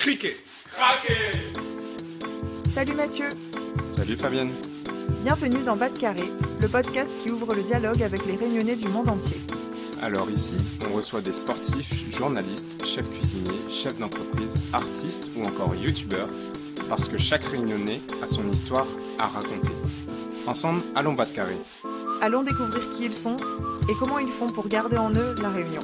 Cricket. Salut Mathieu. Salut Fabienne. Bienvenue dans Bas de Carré, le podcast qui ouvre le dialogue avec les Réunionnais du monde entier. Alors ici, on reçoit des sportifs, journalistes, chefs cuisiniers, chefs d'entreprise, artistes ou encore youtubeurs, parce que chaque Réunionnais a son histoire à raconter. Ensemble, allons Bas de Carré. Allons découvrir qui ils sont et comment ils font pour garder en eux la Réunion.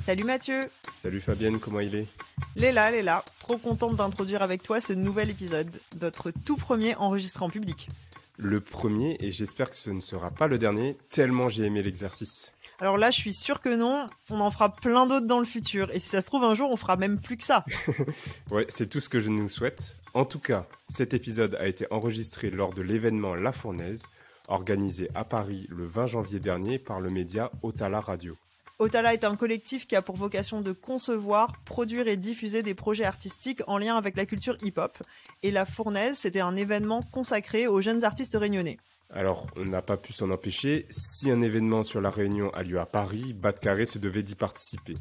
Salut Mathieu. Salut Fabienne, comment il est ? Léla, trop contente d'introduire avec toi ce nouvel épisode, notre tout premier enregistré en public. Le premier, et j'espère que ce ne sera pas le dernier, tellement j'ai aimé l'exercice. Alors là, je suis sûre que non, on en fera plein d'autres dans le futur, et si ça se trouve un jour, on fera même plus que ça. Ouais, c'est tout ce que je nous souhaite. En tout cas, cet épisode a été enregistré lors de l'événement La Fournaise, organisé à Paris le 20 janvier dernier par le média Otala Radio. Otala est un collectif qui a pour vocation de concevoir, produire et diffuser des projets artistiques en lien avec la culture hip-hop. Et La Fournaise, c'était un événement consacré aux jeunes artistes réunionnais. Alors, on n'a pas pu s'en empêcher. Si un événement sur la Réunion a lieu à Paris, Bas de Carré se devait d'y participer.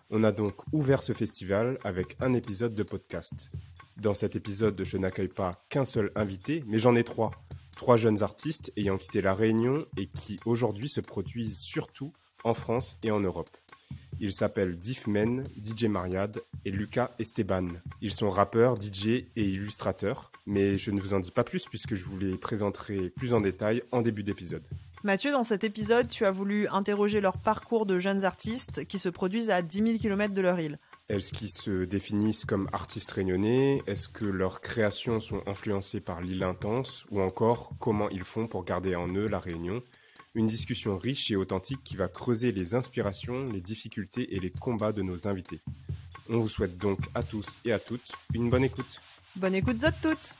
On a donc ouvert ce festival avec un épisode de podcast. Dans cet épisode, je n'accueille pas qu'un seul invité, mais j'en ai trois. 3 jeunes artistes ayant quitté la Réunion et qui aujourd'hui se produisent surtout en France et en Europe. Ils s'appellent Diffmen, DJ Mariad et Lucas Esteban. Ils sont rappeurs, DJ et illustrateurs, mais je ne vous en dis pas plus puisque je vous les présenterai plus en détail en début d'épisode. Mathieu, dans cet épisode, tu as voulu interroger leur parcours de jeunes artistes qui se produisent à 10 000 km de leur île. Est-ce qu'ils se définissent comme artistes réunionnais ? Est-ce que leurs créations sont influencées par l'île intense ? Ou encore, comment ils font pour garder en eux la Réunion ? Une discussion riche et authentique qui va creuser les inspirations, les difficultés et les combats de nos invités. On vous souhaite donc à tous et à toutes une bonne écoute. Bonne écoute toutes.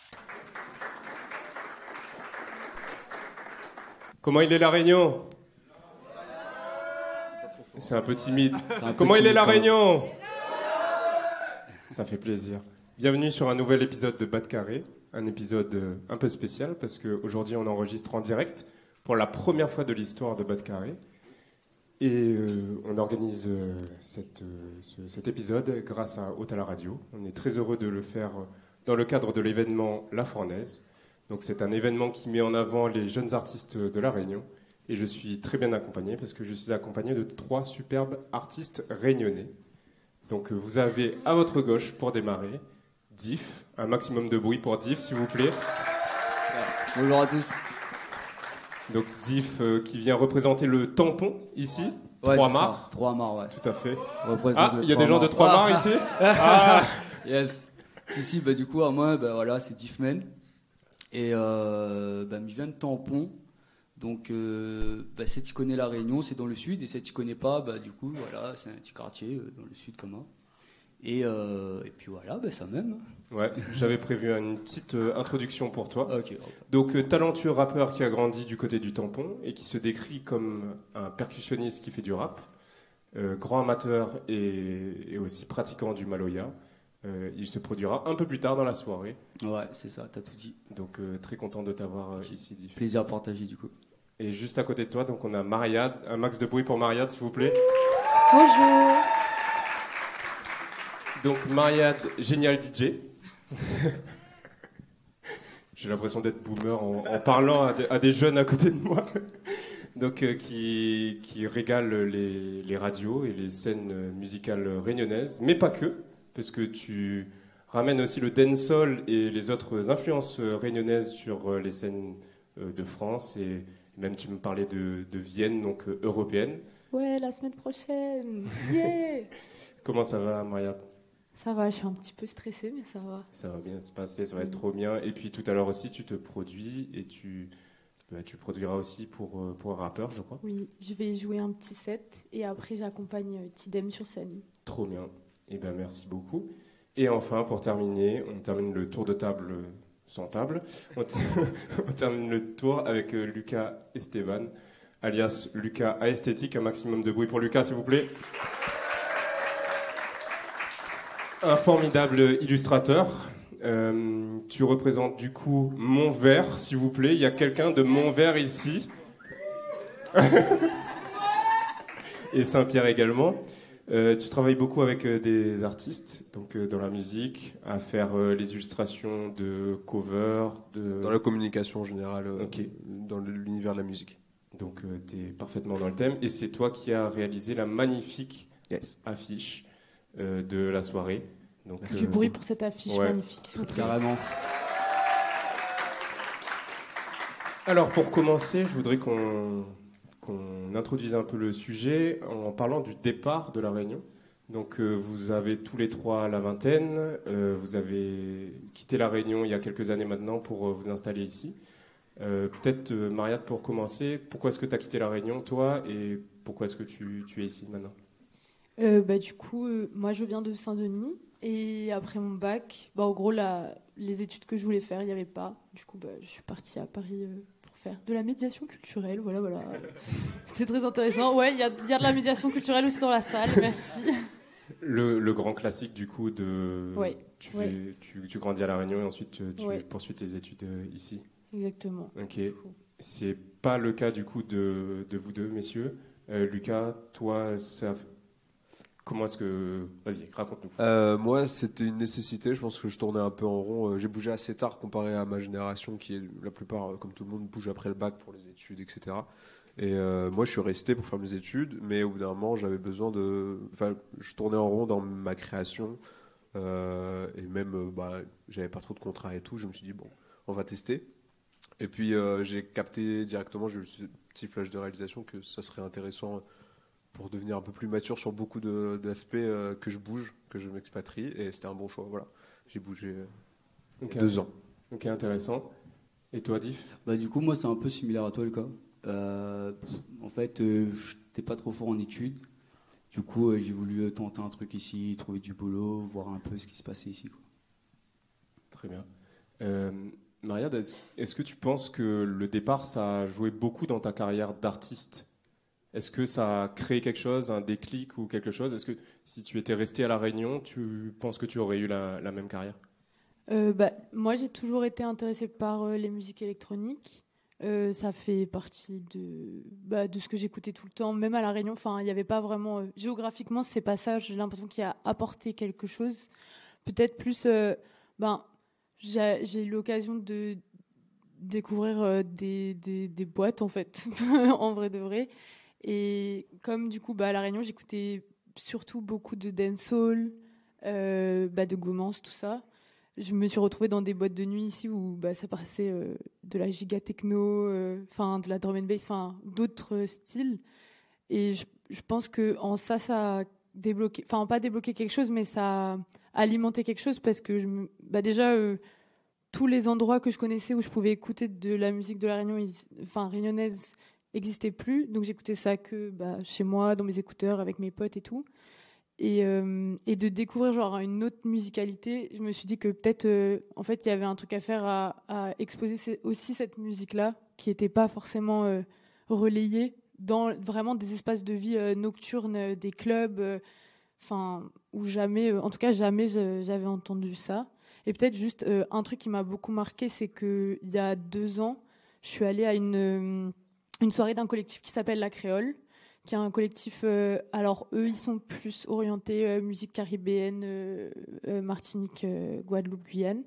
Comment il est la Réunion ? C'est un peu timide. Comment il est la Réunion ? Ça fait plaisir. Bienvenue sur un nouvel épisode de Bas de Carré. Un épisode un peu spécial parce qu'aujourd'hui on enregistre en direct pour la première fois de l'histoire de Bas de Carré. Et on organise cet épisode grâce à Otala Radio. On est très heureux de le faire dans le cadre de l'événement La Fournaise. Donc c'est un événement qui met en avant les jeunes artistes de la Réunion. Et je suis très bien accompagné parce que je suis accompagné de 3 superbes artistes réunionnais. Donc vous avez à votre gauche pour démarrer Diff, un maximum de bruit pour Diff s'il vous plaît. Bonjour à tous. Donc Diff qui vient représenter le tampon ici, Ouais, 3 mars. 3 mars, ouais. Tout à fait. Représente Il y a des gens de 3 mars ici. Yes. Si, bah du coup, moi, bah voilà, c'est Diffmen. Et bah, je viens de Tampon. Donc, bah, si tu connais la Réunion, c'est dans le sud. Et si tu connais pas, bah du coup, voilà, c'est un petit quartier dans le sud commun. Et puis voilà, bah, ça même. Ouais, j'avais prévu une petite introduction pour toi. Ok. Donc, talentueux rappeur qui a grandi du côté du tampon et qui se décrit comme un percussionniste qui fait du rap, grand amateur et aussi pratiquant du maloya. Il se produira un peu plus tard dans la soirée. Ouais, c'est ça, t'as tout dit. Donc, très content de t'avoir ici, Diff. Plaisir à partager du coup. Et juste à côté de toi, donc on a Mariad. Un max de bruit pour Mariad, s'il vous plaît. Bonjour. Donc, Mariad, génial DJ. J'ai l'impression d'être boomer en parlant à des jeunes à côté de moi. Donc, qui régale les radios et les scènes musicales réunionnaises, mais pas que, parce que tu ramènes aussi le dancehall et les autres influences réunionnaises sur les scènes de France, et même tu me parlais de Vienne, donc européenne. Ouais, la semaine prochaine. Yeah. Comment ça va, Mariad ? Ça va, je suis un petit peu stressée, mais ça va. Ça va bien se passer, ça va être trop bien. Et puis tout à l'heure aussi, tu te produis et tu produiras aussi pour un rappeur, je crois. Oui, je vais jouer un petit set et après j'accompagne Tidem sur scène. Trop bien. Eh bien, merci beaucoup. Et enfin, pour terminer, on termine le tour de table sans table. On termine le tour avec Lucas Esteban, alias Lucas Aesthétique. Un maximum de bruit pour Lucas, s'il vous plaît. Un formidable illustrateur. Tu représentes du coup Montvert, s'il vous plaît. Il y a quelqu'un de Montvert ici. Et Saint-Pierre également. Tu travailles beaucoup avec des artistes, donc dans la musique, à faire les illustrations de covers, Dans la communication en général, dans l'univers de la musique. Donc tu es parfaitement dans le thème. Et c'est toi qui as réalisé la magnifique affiche de la soirée. Donc, Du bruit pour cette affiche magnifique. Carrément. Alors pour commencer, je voudrais qu'on introduise un peu le sujet en parlant du départ de la Réunion. Donc vous avez tous les trois la vingtaine, vous avez quitté la Réunion il y a quelques années maintenant pour vous installer ici. Peut-être Mariade pour commencer, pourquoi est-ce que tu as quitté la Réunion toi et pourquoi est-ce que tu es ici maintenant? Du coup, moi je viens de Saint-Denis et après mon bac, en gros les études que je voulais faire, il n'y avait pas. Du coup, je suis partie à Paris pour faire de la médiation culturelle. Voilà. C'était très intéressant. Ouais, il y a de la médiation culturelle aussi dans la salle. Merci. Le grand classique du coup de tu grandis à la Réunion et ensuite tu poursuis tes études ici. Exactement. Ok. C'est pas le cas du coup de vous deux messieurs. Lucas, toi, comment est-ce que... Vas-y, raconte-nous. Moi, c'était une nécessité. Je pense que je tournais un peu en rond. J'ai bougé assez tard comparé à ma génération qui est la plupart, comme tout le monde, bouge après le bac pour les études, etc. Et moi, je suis resté pour faire mes études, mais au bout d'un moment, j'avais besoin de... Enfin, je tournais en rond dans ma création et même, j'avais pas trop de contrats et tout. Je me suis dit, bon, on va tester. Et puis, j'ai capté directement, j'ai eu ce petit flash de réalisation que ça serait intéressant pour devenir un peu plus mature sur beaucoup d'aspects que je bouge, que je m'expatrie. Et c'était un bon choix. Voilà. J'ai bougé 2 ans. Ok, intéressant. Et toi, Diff? Du coup, moi, c'est un peu similaire à toi, Lucas. En fait, je n'étais pas trop fort en études. Du coup, j'ai voulu tenter un truc ici, trouver du boulot, voir un peu ce qui se passait ici, quoi. Très bien. Mariade, est-ce que tu penses que le départ, ça a joué beaucoup dans ta carrière d'artiste? Est-ce que ça a créé quelque chose, un déclic ou quelque chose? Est-ce que si tu étais resté à La Réunion, tu penses que tu aurais eu la même carrière? Moi, j'ai toujours été intéressée par les musiques électroniques. Ça fait partie de ce que j'écoutais tout le temps, même à La Réunion. Enfin, il n'y avait pas vraiment... géographiquement, c'est pas ça. J'ai l'impression qu'il a apporté quelque chose. Peut-être plus... j'ai eu l'occasion de découvrir des boîtes, en fait, en vrai de vrai. Et comme du coup, à La Réunion, j'écoutais surtout beaucoup de dancehall, de Goumance, tout ça. Je me suis retrouvée dans des boîtes de nuit ici où ça passait de la giga techno, de la drum and bass, d'autres styles. Et je pense que en ça a débloqué, pas débloqué quelque chose, mais ça a alimenté quelque chose parce que déjà tous les endroits que je connaissais où je pouvais écouter de la musique de la Réunion, réunionnaise, n'existaient plus. Donc j'écoutais ça que chez moi, dans mes écouteurs, avec mes potes et tout. Et de découvrir une autre musicalité, je me suis dit que peut-être en fait il y avait un truc à faire à exposer aussi cette musique-là qui n'était pas forcément relayée dans vraiment des espaces de vie nocturnes, des clubs, où jamais, en tout cas jamais j'avais entendu ça. Et peut-être juste un truc qui m'a beaucoup marqué, c'est qu'il y a 2 ans, je suis allée à une soirée d'un collectif qui s'appelle La Créole, qui est un collectif, alors eux ils sont plus orientés musique caribéenne, Martinique, Guadeloupe, Guyane,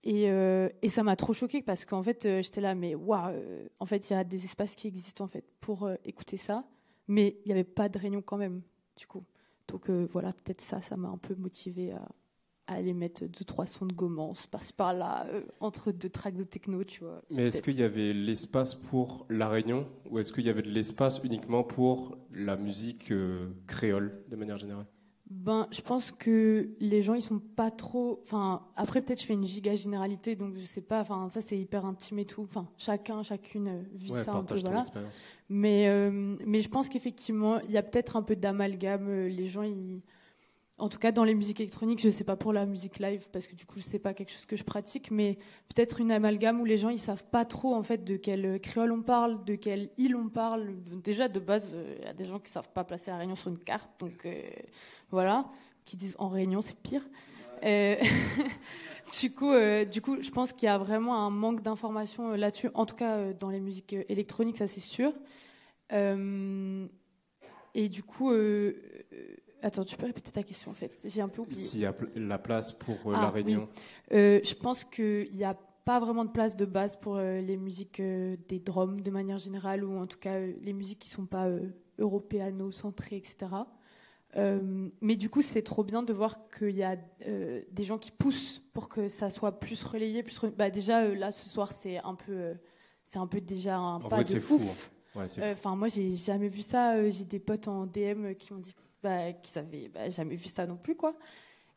et ça m'a trop choquée parce qu'en fait j'étais là mais waouh, en fait il y a des espaces qui existent en fait pour écouter ça, mais il n'y avait pas de Réunion quand même du coup, donc voilà, peut-être ça m'a un peu motivée à aller mettre 2-3 sons de Goumance par-ci par-là, entre 2 tracks de techno, tu vois. Mais est-ce qu'il y avait l'espace pour La Réunion ou est-ce qu'il y avait de l'espace uniquement pour la musique créole de manière générale? Je pense que les gens ils sont pas trop... après peut-être je fais une giga généralité, donc je sais pas, ça c'est hyper intime et tout, chacune vit ça un peu, voilà. Mais je pense qu'effectivement il y a peut-être un peu d'amalgame, les gens ils... En tout cas, dans les musiques électroniques, je ne sais pas pour la musique live, parce que du coup, ce n'est pas quelque chose que je pratique, mais peut-être une amalgame où les gens ne savent pas trop en fait, de quel créole on parle, de quelle île on parle. Déjà, de base, il y a des gens qui ne savent pas placer la Réunion sur une carte, donc voilà, qui disent en Réunion, c'est pire. Du coup, je pense qu'il y a vraiment un manque d'informations là-dessus, en tout cas dans les musiques électroniques, ça c'est sûr. Et du coup, attends, tu peux répéter ta question en fait? J'ai un peu oublié. S'il y a la place pour La Réunion. Oui. Je pense qu'il n'y a pas vraiment de place de base pour les musiques des drums de manière générale, ou en tout cas les musiques qui ne sont pas européano-centrées, etc. Mais du coup, c'est trop bien de voir qu'il y a des gens qui poussent pour que ça soit plus relayé. Déjà, là, ce soir, c'est un peu déjà un En pas vrai, de c'est ouf. fou. Ouais, Enfin, moi, j'ai jamais vu ça. J'ai des potes en DM qui m'ont dit qu'ils avaient jamais vu ça non plus, quoi.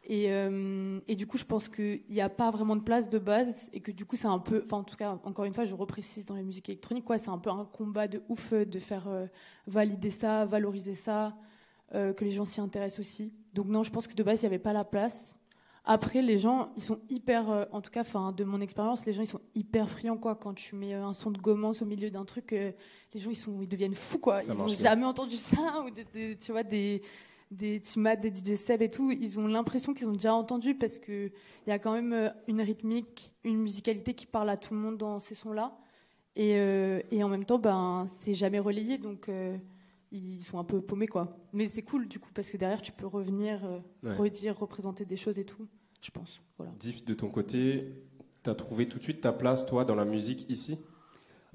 Et du coup, je pense qu'il n'y a pas vraiment de place de base et que du coup, c'est un peu, enfin, en tout cas, encore une fois, je reprécise dans les musiques électroniques, quoi, c'est un peu un combat de ouf de faire valider ça, valoriser ça, que les gens s'y intéressent aussi. Donc non, je pense que de base, il n'y avait pas la place. Après, les gens, ils sont hyper, en tout cas, de mon expérience, les gens, ils sont hyper friands, quoi. Quand tu mets un son de Gommance au milieu d'un truc, les gens, ils deviennent fous, quoi. Ils n'ont jamais entendu ça, ou tu vois, des Timat, des DJ Seb et tout, ils ont l'impression qu'ils ont déjà entendu parce qu'il y a quand même une rythmique, une musicalité qui parle à tout le monde dans ces sons-là. Et en même temps, c'est jamais relayé, donc ils sont un peu paumés, quoi. Mais c'est cool, du coup, parce que derrière, tu peux revenir, redire, représenter des choses et tout, je pense. Voilà. Diff, de ton côté, t'as trouvé tout de suite ta place, toi, dans la musique ici?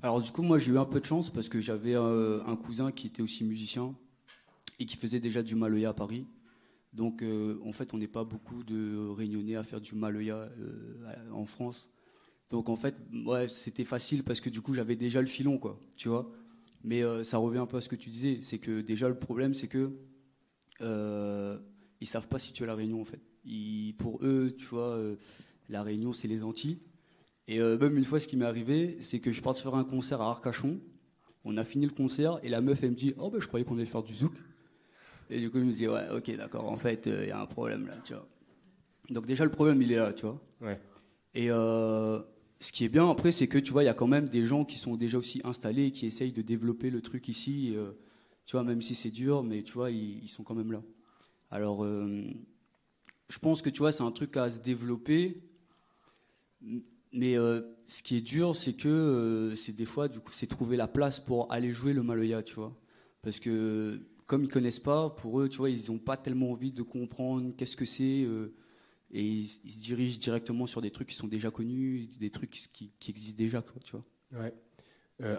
Alors du coup, moi, j'ai eu un peu de chance parce que j'avais un cousin qui était aussi musicien et qui faisait déjà du maloya à Paris. Donc, en fait, on n'est pas beaucoup de Réunionnais à faire du maloya en France. Donc, en fait, ouais, c'était facile parce que du coup, j'avais déjà le filon, quoi, tu vois. Mais ça revient un peu à ce que tu disais, c'est que déjà, le problème, c'est que ils savent pas situer la Réunion, en fait. Pour eux, tu vois, la Réunion, c'est les Antilles. Et même une fois, ce qui m'est arrivé, c'est que je suis parti faire un concert à Arcachon. On a fini le concert et la meuf, elle me dit « Oh, je croyais qu'on allait faire du zouk ». Et du coup, je me dis, ouais, ok, d'accord, en fait, il y a un problème là, tu vois. Donc déjà, le problème, il est là, tu vois. Ouais. Et ce qui est bien, après, c'est que, tu vois, il y a quand même des gens qui sont déjà aussi installés et qui essayent de développer le truc ici, tu vois, même si c'est dur, mais tu vois, ils sont quand même là. Alors, je pense que, tu vois, c'est un truc à se développer, mais ce qui est dur, c'est que c'est des fois, du coup, c'est trouver la place pour aller jouer le maloya, tu vois. Parce que comme ils connaissent pas, pour eux, tu vois, ils n'ont pas tellement envie de comprendre qu'est-ce que c'est, et ils se dirigent directement sur des trucs qui sont déjà connus, des trucs qui existent déjà, quoi, tu vois. Ouais.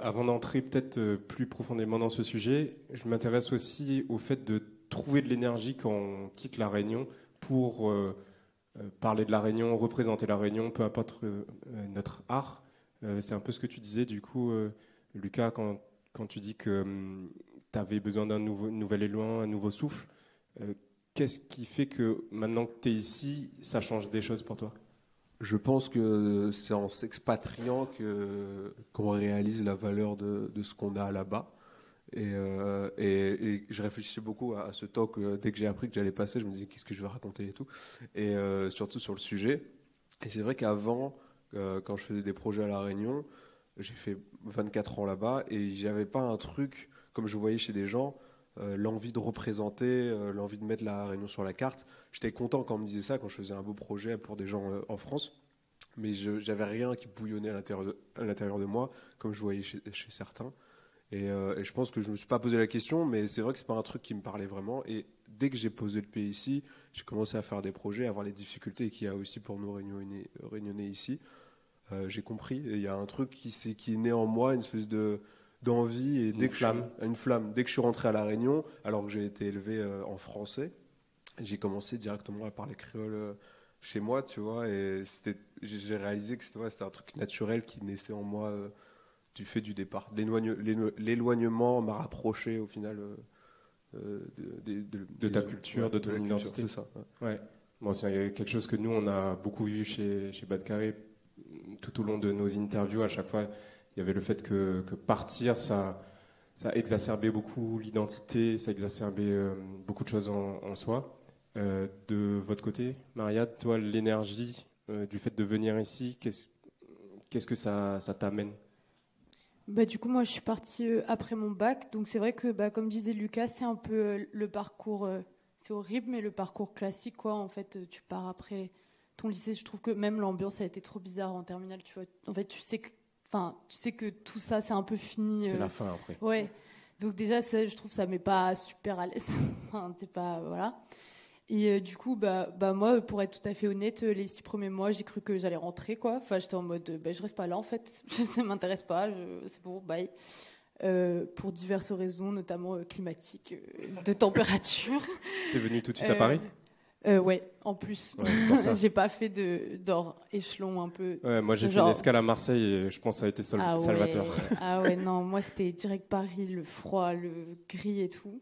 Avant d'entrer peut-être plus profondément dans ce sujet, je m'intéresse aussi au fait de trouver de l'énergie quand on quitte la Réunion pour parler de la Réunion, représenter la Réunion, peu importe notre art. C'est un peu ce que tu disais, du coup, Lucas, quand tu dis que tu avais besoin d'un nouvel élan, un nouveau souffle. Qu'est-ce qui fait que maintenant que tu es ici, ça change des choses pour toi? Je pense que c'est en s'expatriant qu'on réalise la valeur de ce qu'on a là-bas. Et je réfléchissais beaucoup à ce talk. Dès que j'ai appris que j'allais passer, je me disais qu'est-ce que je vais raconter et tout. Et surtout sur le sujet. Et c'est vrai qu'avant, quand je faisais des projets à La Réunion, j'ai fait 24 ans là-bas et j'avais pas un truc comme je voyais chez des gens, l'envie de représenter, l'envie de mettre la Réunion sur la carte. J'étais content quand on me disait ça, quand je faisais un beau projet pour des gens en France, mais j'avais rien qui bouillonnait à l'intérieur de moi, comme je voyais chez certains. Et je pense que je ne me suis pas posé la question, mais c'est vrai que ce n'est pas un truc qui me parlait vraiment. Et dès que j'ai posé le pied ici, j'ai commencé à faire des projets, à voir les difficultés qu'il y a aussi pour nous Réunionnais ici. J'ai compris, il y a un truc qui est né en moi, une espèce d'envie et une flamme. Dès que je suis rentré à La Réunion, alors que j'ai été élevé en français, j'ai commencé directement à parler créole chez moi, tu vois, et j'ai réalisé que c'était un truc naturel qui naissait en moi du fait du départ. L'éloignement m'a rapproché au final de ta culture, de ton identité. C'est ça. Ouais. Bon, c'est quelque chose que nous on a beaucoup vu chez Bad Carré tout au long de nos interviews. À chaque fois, il y avait le fait que partir, ça exacerbait beaucoup l'identité, ça exacerbait beaucoup de choses en soi. De votre côté, Maria, toi, l'énergie du fait de venir ici, qu'est-ce que ça t'amène? Du coup, moi, je suis partie après mon bac. Donc, c'est vrai que, comme disait Lucas, c'est un peu le parcours... c'est horrible, mais le parcours classique, quoi. En fait, tu pars après ton lycée. Je trouve que même l'ambiance a été trop bizarre en terminale, tu vois. En fait, tu sais que tout ça, c'est un peu fini. C'est la fin, après. Ouais. Donc déjà, je trouve que ça met pas super à l'aise. Enfin, c'est pas voilà. Et du coup, moi, pour être tout à fait honnête, les 6 premiers mois, j'ai cru que j'allais rentrer, quoi. Enfin, j'étais en mode, je reste pas là, en fait. Ça m'intéresse pas. C'est bon, bye. Pour diverses raisons, notamment climatiques, de température. T'es venu tout de suite à Paris? Ouais, en plus. Ouais, c'est pour ça. J'ai pas fait d'or échelon un peu. Ouais, moi, j'ai fait une escale à Marseille et je pense que ça a été salvateur. Ah ouais, non, moi, c'était direct Paris, le froid, le gris et tout.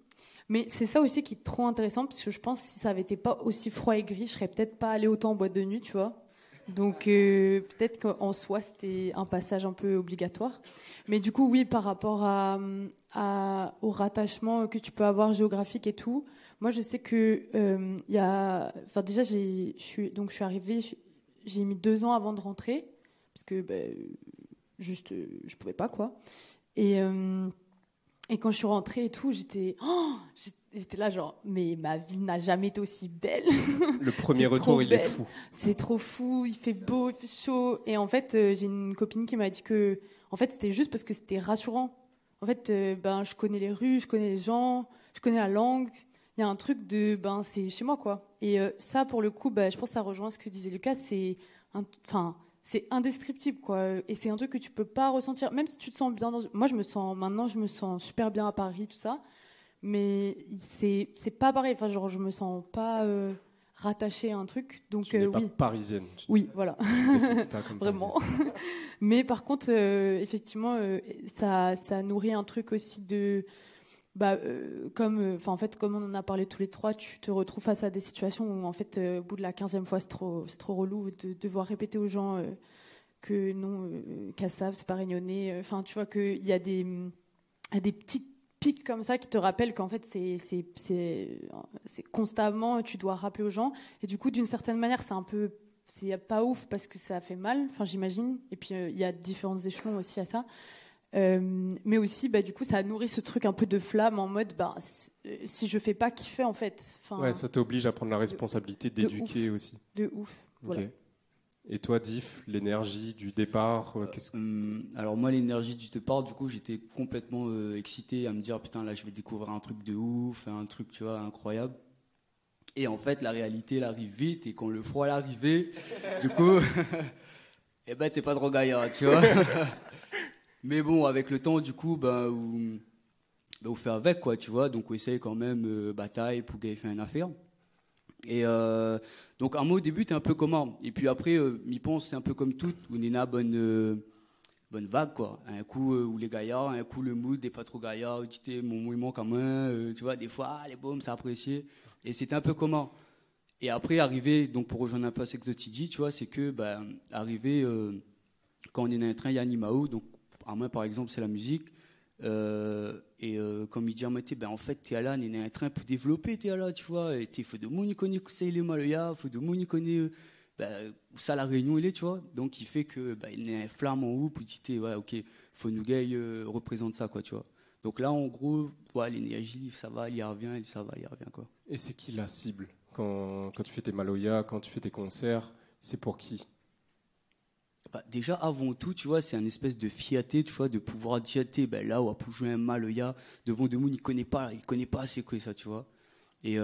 Mais c'est ça aussi qui est trop intéressant, parce que je pense que si ça avait été pas aussi froid et gris, je serais peut-être pas allée autant en boîte de nuit, tu vois. Donc peut-être qu'en soi, c'était un passage un peu obligatoire. Mais du coup, oui, par rapport au rattachement que tu peux avoir géographique et tout, moi, je sais que enfin déjà, je suis arrivée, j'ai mis 2 ans avant de rentrer, parce que je pouvais pas, quoi. Et quand je suis rentrée et tout, j'étais là genre, mais ma vie n'a jamais été aussi belle. Le premier retour, il est fou. C'est trop fou, il fait beau, il fait chaud. Et en fait, j'ai une copine qui m'a dit que, en fait, c'était juste parce que c'était rassurant. En fait, je connais les rues, je connais les gens, je connais la langue. Il y a un truc de, c'est chez moi, quoi. Et ça, pour le coup, je pense que ça rejoint ce que disait Lucas. C'est indescriptible, quoi. Et c'est un truc que tu peux pas ressentir, même si tu te sens bien moi, je me sens super bien à Paris, tout ça. Mais c'est pas pareil. Enfin, genre, je me sens pas rattachée à un truc. Donc, tu n'es oui. pas parisienne. Oui, voilà. Pas comme vraiment. Mais par contre, effectivement, ça nourrit un truc aussi de... comme on en a parlé tous les 3, tu te retrouves face à des situations où en fait au bout de la 15e fois c'est trop relou de devoir répéter aux gens que non, Cassav c'est pas Réunionnais. Enfin, tu vois qu'il y a des petites pics comme ça qui te rappellent qu'en fait c'est constamment, tu dois rappeler aux gens. Et du coup, d'une certaine manière, c'est pas ouf parce que ça fait mal, enfin j'imagine. Et puis il y a différents échelons aussi à ça. Mais aussi, du coup, ça a nourri ce truc un peu de flamme en mode, si je fais pas kiffer en fait. Ouais, ça t'oblige à prendre la responsabilité d'éduquer aussi. De ouf. Voilà. Okay. Et toi, Diff, l'énergie du départ, Alors moi, l'énergie du départ, du coup, j'étais complètement excité à me dire putain, là, je vais découvrir un truc de ouf, un truc, tu vois, incroyable. Et en fait, la réalité, elle arrive vite. Et quand le froid est arrivé, du coup, t'es pas trop gaillard, tu vois. Mais bon, avec le temps, du coup, on fait avec, quoi, tu vois. Donc, on essaye quand même, bataille pour gagner faire une affaire. Et donc, un mot au début, t'es un peu comment. Et puis après, m'y pense, c'est un peu comme tout. On est là, bonne vague, quoi. Un coup, où les gaillards, un coup, le mood n'est pas trop gaillard. Tu dis, mon mouvement quand même, tu vois, des fois, les bombes, c'est apprécié. Et c'était un peu comment. Et après, arriver, donc pour rejoindre un peu ce que tu dis, tu vois, c'est que, arriver, quand on est dans un train, il y a Nimao, donc, à moi, par exemple, c'est la musique. Comme il dit à moi, en fait, t'es là, on est en train pour développer, t'es là, tu vois. Et t'es faut de monde, il connaît que c'est le Maloya, faut de monde, il connaît où ça la Réunion, il est, tu vois. Donc, il fait que, il est un flamme en haut pour dire, ouais, ok, faut nous gagner, représente ça, quoi, tu vois. Donc là, en gros, ouais, l'énergie, ça va, il y revient, quoi. Et c'est qui la cible quand tu fais tes Maloya, quand tu fais tes concerts, c'est pour qui? Déjà, avant tout, tu vois, c'est une espèce de fierté, tu vois, de pouvoir dire, là, on va pour jouer un Maloya devant deux monde, il connaît pas c'est quoi ça, tu vois. Et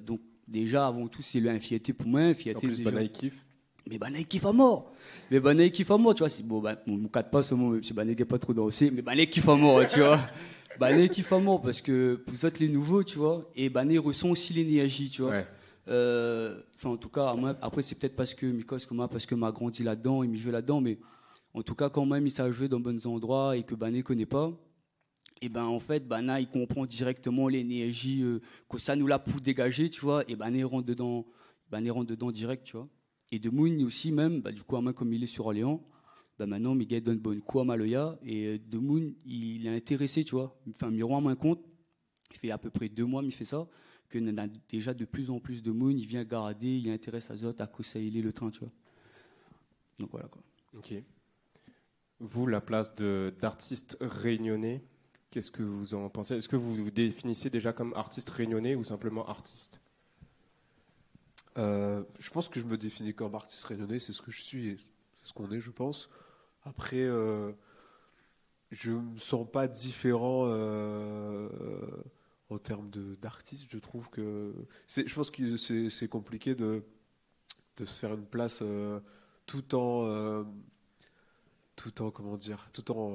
donc, déjà, avant tout, c'est une fierté pour moi, fierté. En plus, Banaï kiffe. Mais Banaï kiffe à mort. Tu vois. C'est bon, mon cas de passe au moment, même si Banaï n'est pas trop dansé, mais Banaï kiffe à mort, tu vois. Banaï kiffe à mort parce que vous êtes les nouveaux, tu vois, et Banaï ressent aussi l'énergie, tu vois. Ouais. En tout cas, moi, après, c'est peut-être parce que parce que m'a grandi là-dedans, il m'y joue là-dedans, mais en tout cas, quand même, il s'est joué dans bons endroits et que Banaï connaît pas, et en fait, Banaï, il comprend directement l'énergie que ça nous l'a pour dégager, tu vois, et Banaï rentre dedans direct, tu vois. Et de Moon aussi, même, du coup, comme il est sur Orléans, maintenant, Miguel donne bonne coup à Maloya, et de Moon, il est intéressé, tu vois. Enfin, il me rend à moins compte, il fait à peu près 2 mois, il fait ça. Que y a déjà de plus en plus de monde, il vient garder, il intéresse à Zot, à Kosaïli, le train, tu vois. Donc voilà, quoi. Ok. Vous, la place d'artiste réunionnais, qu'est-ce que vous en pensez? Est-ce que vous vous définissez déjà comme artiste réunionnais ou simplement artiste? Je pense que je me définis comme artiste réunionnais, c'est ce que je suis et c'est ce qu'on est, je pense. Après, je me sens pas différent en termes d'artiste. Je trouve que je pense que c'est compliqué de se faire une place tout en comment dire, tout en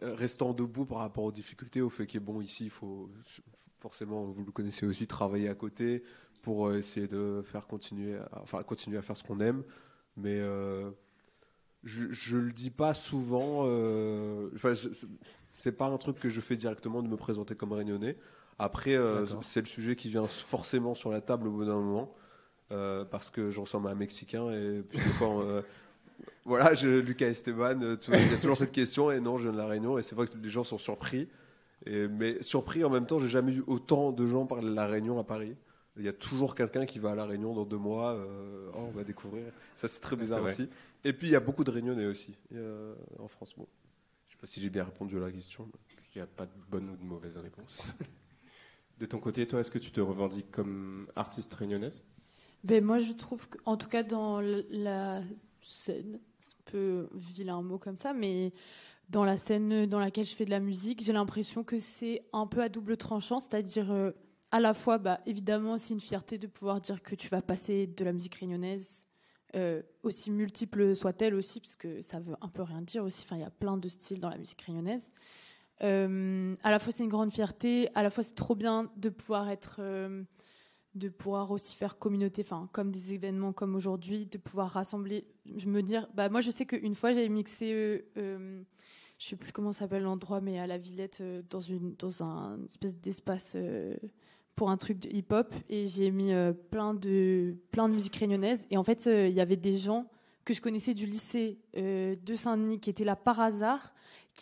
restant debout par rapport aux difficultés, au fait qu'il bon ici il faut forcément, vous le connaissez aussi, travailler à côté pour essayer de faire continuer à faire ce qu'on aime, mais je le dis pas souvent. C'est pas un truc que je fais directement de me présenter comme Réunionnais. Après, c'est le sujet qui vient forcément sur la table au bout d'un moment, parce que j'en ressemble à un Mexicain et puis des fois, voilà, Lucas Esteban, il y a toujours cette question et non, je viens de la Réunion et c'est vrai que les gens sont surpris. Mais surpris en même temps, j'ai jamais eu autant de gens parler de la Réunion à Paris. Il y a toujours quelqu'un qui va à la Réunion dans 2 mois. On va découvrir. Ça, c'est très bizarre aussi. Et puis, il y a beaucoup de Réunionnais aussi en France. Bon, je ne sais pas si j'ai bien répondu à la question. Il n'y a pas de bonne ou de mauvaise réponse. De ton côté, toi, est-ce que tu te revendiques comme artiste réunionnaise ? Ben, moi, je trouve qu'en tout cas, dans la scène, c'est un peu vilain mot comme ça, mais dans la scène dans laquelle je fais de la musique, j'ai l'impression que c'est un peu à double tranchant, c'est-à-dire à la fois, évidemment, c'est une fierté de pouvoir dire que tu vas passer de la musique réunionnaise, aussi multiple soit-elle aussi, parce que ça veut un peu rien dire aussi, enfin, il y a plein de styles dans la musique réunionnaise. À la fois, c'est une grande fierté, à la fois, c'est trop bien de pouvoir de pouvoir aussi faire communauté, enfin, comme des événements comme aujourd'hui, de pouvoir rassembler. Je me dire, moi, je sais qu'une fois, j'avais mixé... je sais plus comment s'appelle l'endroit, mais à la Villette, dans un espèce d'espace pour un truc de hip-hop, et j'ai mis plein de musique réunionnaise. Et en fait, il y avait des gens que je connaissais du lycée de Saint-Denis qui étaient là par hasard.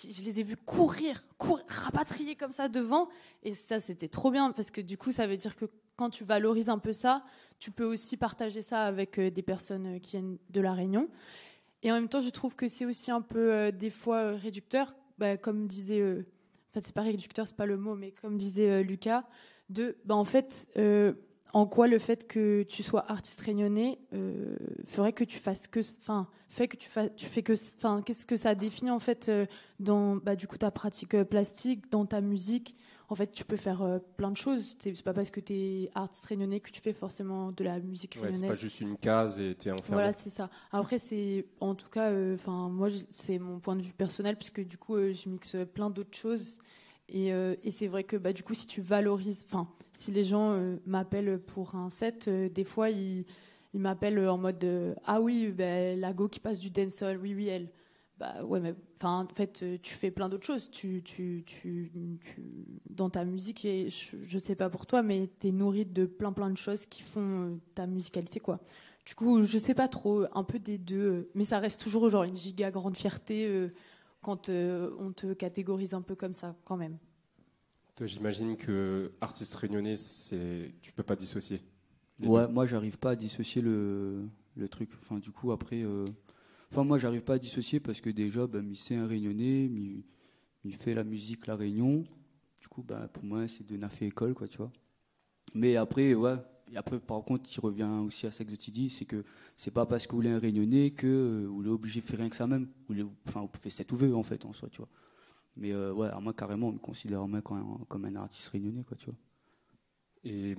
Je les ai vus courir, rapatrier comme ça devant, et ça, c'était trop bien parce que du coup, ça veut dire que quand tu valorises un peu ça, tu peux aussi partager ça avec des personnes qui viennent de la Réunion. Et en même temps, je trouve que c'est aussi un peu, des fois, réducteur. Comme disait... enfin, c'est pas réducteur, c'est pas le mot, mais comme disait Lucas, en fait, en quoi le fait que tu sois artiste réunionnais ferait que tu fasses que... Enfin, tu fais que... Enfin, qu'est-ce que ça définit, en fait, dans, du coup, ta pratique plastique, dans ta musique. En fait, tu peux faire plein de choses. C'est pas parce que tu es artiste réunionnais que tu fais forcément de la musique réunionnaise. C'est pas juste une case et tu es enfermé. Voilà, c'est ça. Après, c'est en tout cas, moi, c'est mon point de vue personnel, puisque du coup, je mixe plein d'autres choses. Et c'est vrai que du coup, si tu valorises, si les gens m'appellent pour un set, des fois, ils m'appellent en mode ah oui, la go qui passe du dancehall, oui, elle. Ouais, mais en fait, tu fais plein d'autres choses. Dans ta musique, et je sais pas pour toi, mais t'es nourri de plein de choses qui font ta musicalité, quoi. Du coup, je sais pas trop, un peu des deux, mais ça reste toujours genre une giga grande fierté quand on te catégorise un peu comme ça, quand même. Toi, j'imagine que artiste réunionnais, tu peux pas dissocier. Ouais, moi, j'arrive pas à dissocier le truc. Enfin, du coup, après. Moi, j'arrive pas à dissocier parce que déjà, c'est un Réunionnais, il fait la musique La Réunion. Du coup, pour moi, c'est de n'a fait école, quoi, tu vois. Mais après, par contre, il revient aussi à ça que tu dis, c'est que c'est pas parce que vous êtes un Réunionnais que vous êtes obligé de faire rien que ça même. Vous faites cette ouvert, en fait, en soi, tu vois. Mais moi, carrément, on me considère comme un artiste réunionnais, quoi, tu vois. Et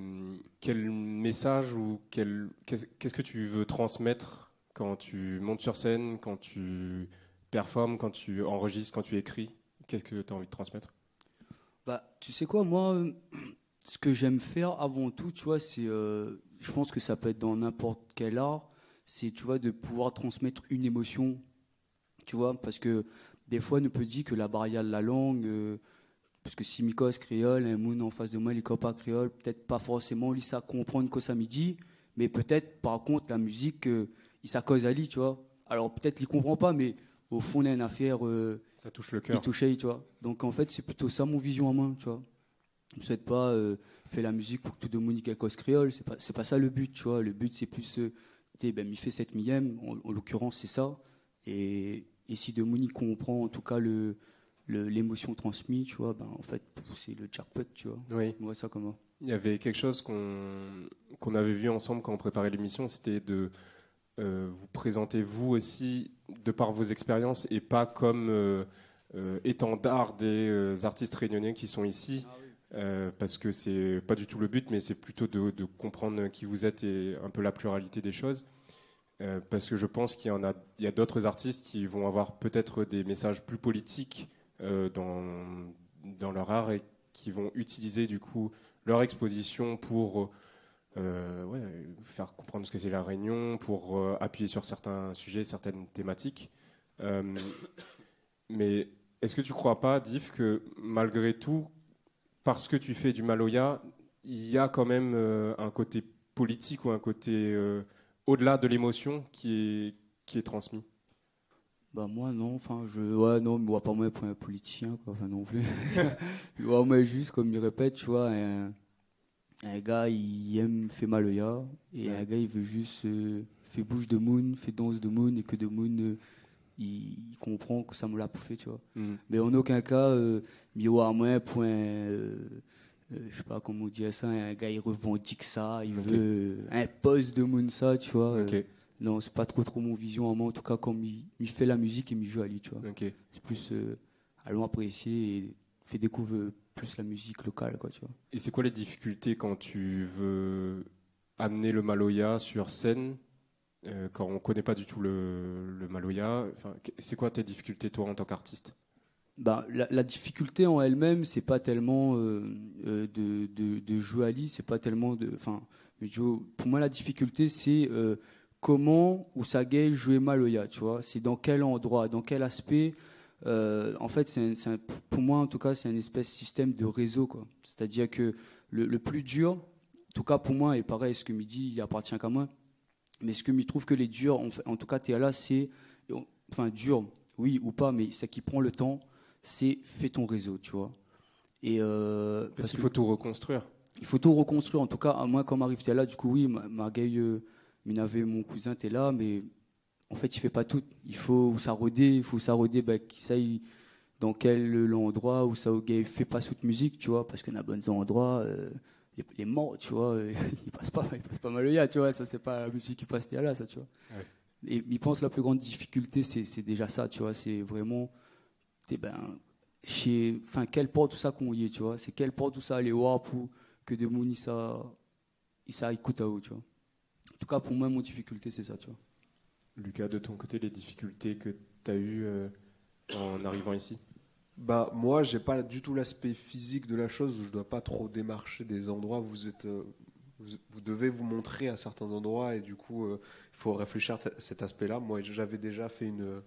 quel message ou qu'est-ce que tu veux transmettre quand tu montes sur scène, quand tu performes, quand tu enregistres, quand tu écris? Qu'est-ce que tu as envie de transmettre? Tu sais quoi, moi, ce que j'aime faire avant tout, tu vois, c'est, je pense que ça peut être dans n'importe quel art, c'est, tu vois, de pouvoir transmettre une émotion, tu vois, parce que des fois, on peut dire que la barrière de la langue, parce que si Mikos créole, un monde en face de moi, il n'est pas créole, peut-être pas forcément, lui, ça comprendre que ça me dit, mais peut-être, par contre, la musique, il s'accose à lui, tu vois. Alors, peut-être, il comprend pas, mais au fond, il y a une affaire. Ça touche le cœur. Il touche, tu vois. Donc, en fait, c'est plutôt ça mon vision en main, tu vois. Je ne souhaite pas faire la musique pour que tout le monde ait cause créole, c'est pas ça le but, tu vois. Le but, c'est plus, il fait 7 millième, en l'occurrence, c'est ça. Et si de Monique comprend en tout cas l'émotion transmise, tu vois, en fait, c'est le jackpot, tu vois. Oui. On voit ça comment. Il y avait quelque chose qu'on avait vu ensemble quand on préparait l'émission, c'était de vous présenter vous aussi de par vos expériences et pas comme étendard des artistes réunionnais qui sont ici. Parce que c'est pas du tout le but, mais c'est plutôt de comprendre qui vous êtes et un peu la pluralité des choses. Parce que je pense qu'il y a d'autres artistes qui vont avoir peut-être des messages plus politiques dans leur art et qui vont utiliser du coup leur exposition pour faire comprendre ce que c'est la Réunion, pour appuyer sur certains sujets, certaines thématiques. Mais est-ce que tu crois pas, Diff, que malgré tout, parce que tu fais du Maloya, il y a quand même un côté politique ou un côté au-delà de l'émotion qui est transmis? Bah moi non, enfin non, mais moi pas moi pour un politicien quoi, enfin non plus. Moi juste comme il répète, tu vois, un gars il aime fait Maloya et un gars il veut juste fait bouche de moon, fait danse de moon et que de moon il comprend que ça me l'a bouffé, tu vois. Mais en aucun cas à moi pour je sais pas comment on dit ça, un gars il revendique ça, il veut un poste de moon ça, tu vois. Non, c'est pas trop mon vision à moi, en tout cas comme il fait la musique et il joue à lui, tu vois. C'est plus allons apprécier et fait découvrir plus la musique locale, quoi, tu vois. Et c'est quoi les difficultés quand tu veux amener le Maloya sur scène quand on connaît pas du tout le Maloya? Enfin, c'est quoi tes difficultés toi en tant qu'artiste? Bah, la difficulté en elle-même, c'est pas tellement de jouer à lui, c'est pas tellement de. Enfin, pour moi, la difficulté, c'est comment Ousagay jouait Maloya, tu vois. C'est dans quel endroit, dans quel aspect. En fait, pour moi, en tout cas, c'est un espèce de système de réseau, quoi. C'est-à-dire que le plus dur, en tout cas pour moi, et pareil, ce que me dit, il appartient qu'à moi. Mais ce que me trouve que les durs, en tout cas, t'es là, c'est. Enfin, dur, oui ou pas, mais ce qui prend le temps, c'est fais ton réseau, tu vois. Et parce qu'il faut tout reconstruire. Il faut tout reconstruire. En tout cas, moi, quand m'arrive t'es là, du coup, oui, mon cousin t'es là, mais en fait, il fait pas tout. Il faut s'arroder, qui sait dans quel endroit où ça fait pas toute musique, tu vois, parce qu'il y a bon endroits, les morts, tu vois, ils passent pas Maloya, tu vois, ça c'est pas la musique qui passe là, ça, tu vois. Ouais. Et il pense la plus grande difficulté, c'est déjà ça, tu vois, c'est vraiment quelle porte tout ça qu'on y est, tu vois, c'est quelle porte tout ça aller voir pour que de mouni ça écoute à eux, tu vois. En tout cas, pour moi, mon difficulté, c'est ça, tu vois. Lucas, de ton côté, les difficultés que tu as eues en arrivant ici? Bah, moi, j'ai pas du tout l'aspect physique de la chose, où je dois pas trop démarcher des endroits. Vous devez vous montrer à certains endroits, et du coup, il faut réfléchir à cet aspect-là. Moi, j'avais déjà fait une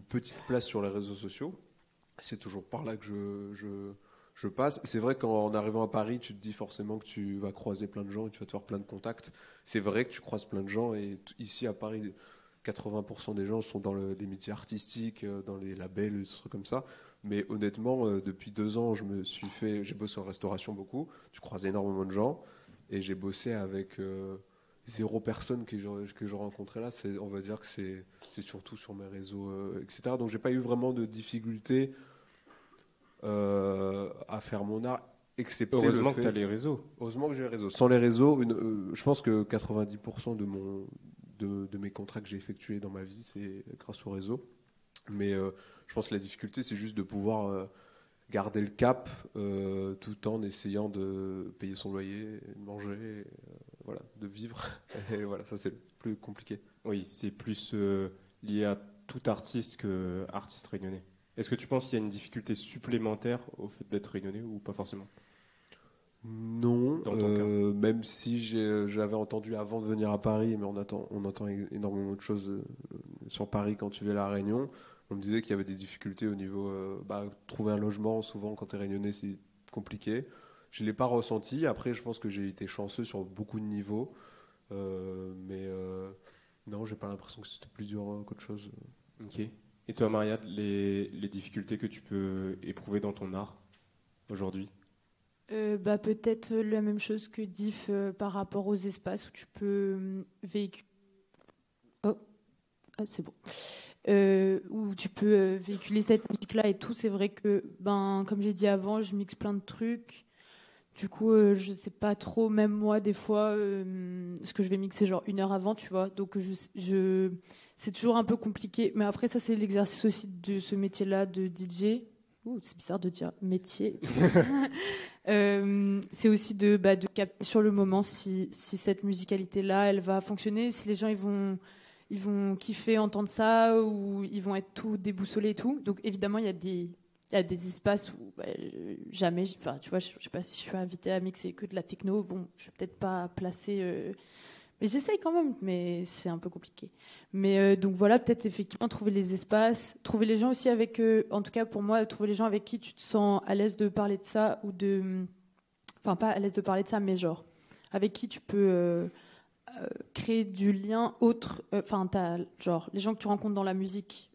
petite place sur les réseaux sociaux. C'est toujours par là que je passe. C'est vrai qu'en arrivant à Paris, tu te dis forcément que tu vas croiser plein de gens et tu vas te faire plein de contacts. C'est vrai que tu croises plein de gens, et ici à Paris, 80% des gens sont dans les métiers artistiques, dans les labels, des trucs comme ça. Mais honnêtement, depuis 2 ans, j'ai bossé en restauration beaucoup. Tu croises énormément de gens, et j'ai bossé avec 0 personne que je rencontrais là. On va dire que c'est surtout sur mes réseaux, etc. Donc j'ai pas eu vraiment de difficultés à faire mon art, excepté heureusement que tu as les réseaux. Heureusement que j'ai les réseaux. Sans les réseaux, je pense que 90% de mes contrats que j'ai effectués dans ma vie, c'est grâce aux réseaux. Mais je pense que la difficulté, c'est juste de pouvoir garder le cap tout en essayant de payer son loyer, de manger, voilà, de vivre. Et voilà, ça c'est le plus compliqué. Oui, c'est plus lié à tout artiste que artiste réunionnais. Est-ce que tu penses qu'il y a une difficulté supplémentaire au fait d'être réunionnais ou pas forcément? Non, même si j'avais entendu avant de venir à Paris, mais on entend énormément de choses sur Paris quand tu viens à La Réunion. On me disait qu'il y avait des difficultés au niveau trouver un logement. Souvent, quand tu es réunionnais, c'est compliqué. Je ne l'ai pas ressenti. Après, je pense que j'ai été chanceux sur beaucoup de niveaux. Mais non, j'ai pas l'impression que c'était plus dur qu'autre chose. Ok. Et toi, Mariade, les difficultés que tu peux éprouver dans ton art aujourd'hui? Peut-être la même chose que Diff par rapport aux espaces où tu peux véhiculer. Oh, c'est bon. Où tu peux véhiculer cette musique-là et tout. C'est vrai que, comme j'ai dit avant, je mixe plein de trucs. Du coup, je sais pas trop, même moi, des fois, ce que je vais mixer genre 1 heure avant, tu vois. Donc, c'est toujours un peu compliqué. Mais après, ça, c'est l'exercice aussi de ce métier-là de DJ. Ouh, c'est bizarre de dire métier. C'est aussi de capter sur le moment si cette musicalité-là, elle va fonctionner, si les gens ils vont kiffer entendre ça ou ils vont être tout déboussolés et tout. Donc, évidemment, il y a des espaces où jamais, tu vois, je sais pas si je suis invitée à mixer que de la techno, bon, je vais peut-être pas placer, mais j'essaye quand même, mais c'est un peu compliqué. Mais donc voilà, peut-être effectivement trouver les espaces, trouver les gens aussi avec, en tout cas pour moi, trouver les gens avec qui tu te sens à l'aise de parler de ça enfin pas à l'aise de parler de ça, mais genre avec qui tu peux créer du lien autre. Enfin, t'as genre les gens que tu rencontres dans la musique.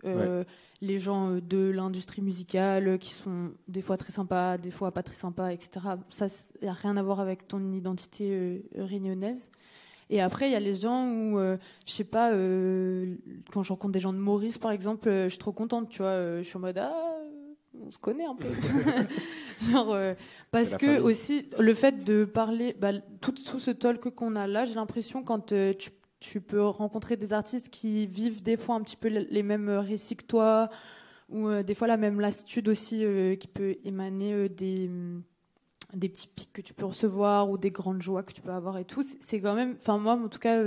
Les gens de l'industrie musicale qui sont des fois très sympas, des fois pas très sympas, etc. Ça, il n'y a rien à voir avec ton identité réunionnaise. Et après, il y a les gens où, je sais pas, quand je rencontre des gens de Maurice, par exemple, je suis trop contente, tu vois. Je suis en mode, on se connaît un peu. Genre, parce que famille. Aussi, le fait de parler, tout ce talk qu'on a là, j'ai l'impression quand tu peux rencontrer des artistes qui vivent des fois un petit peu les mêmes récits que toi, ou des fois la même lassitude aussi qui peut émaner des petits pics que tu peux recevoir ou des grandes joies que tu peux avoir et tout. C'est quand même, enfin moi en tout cas,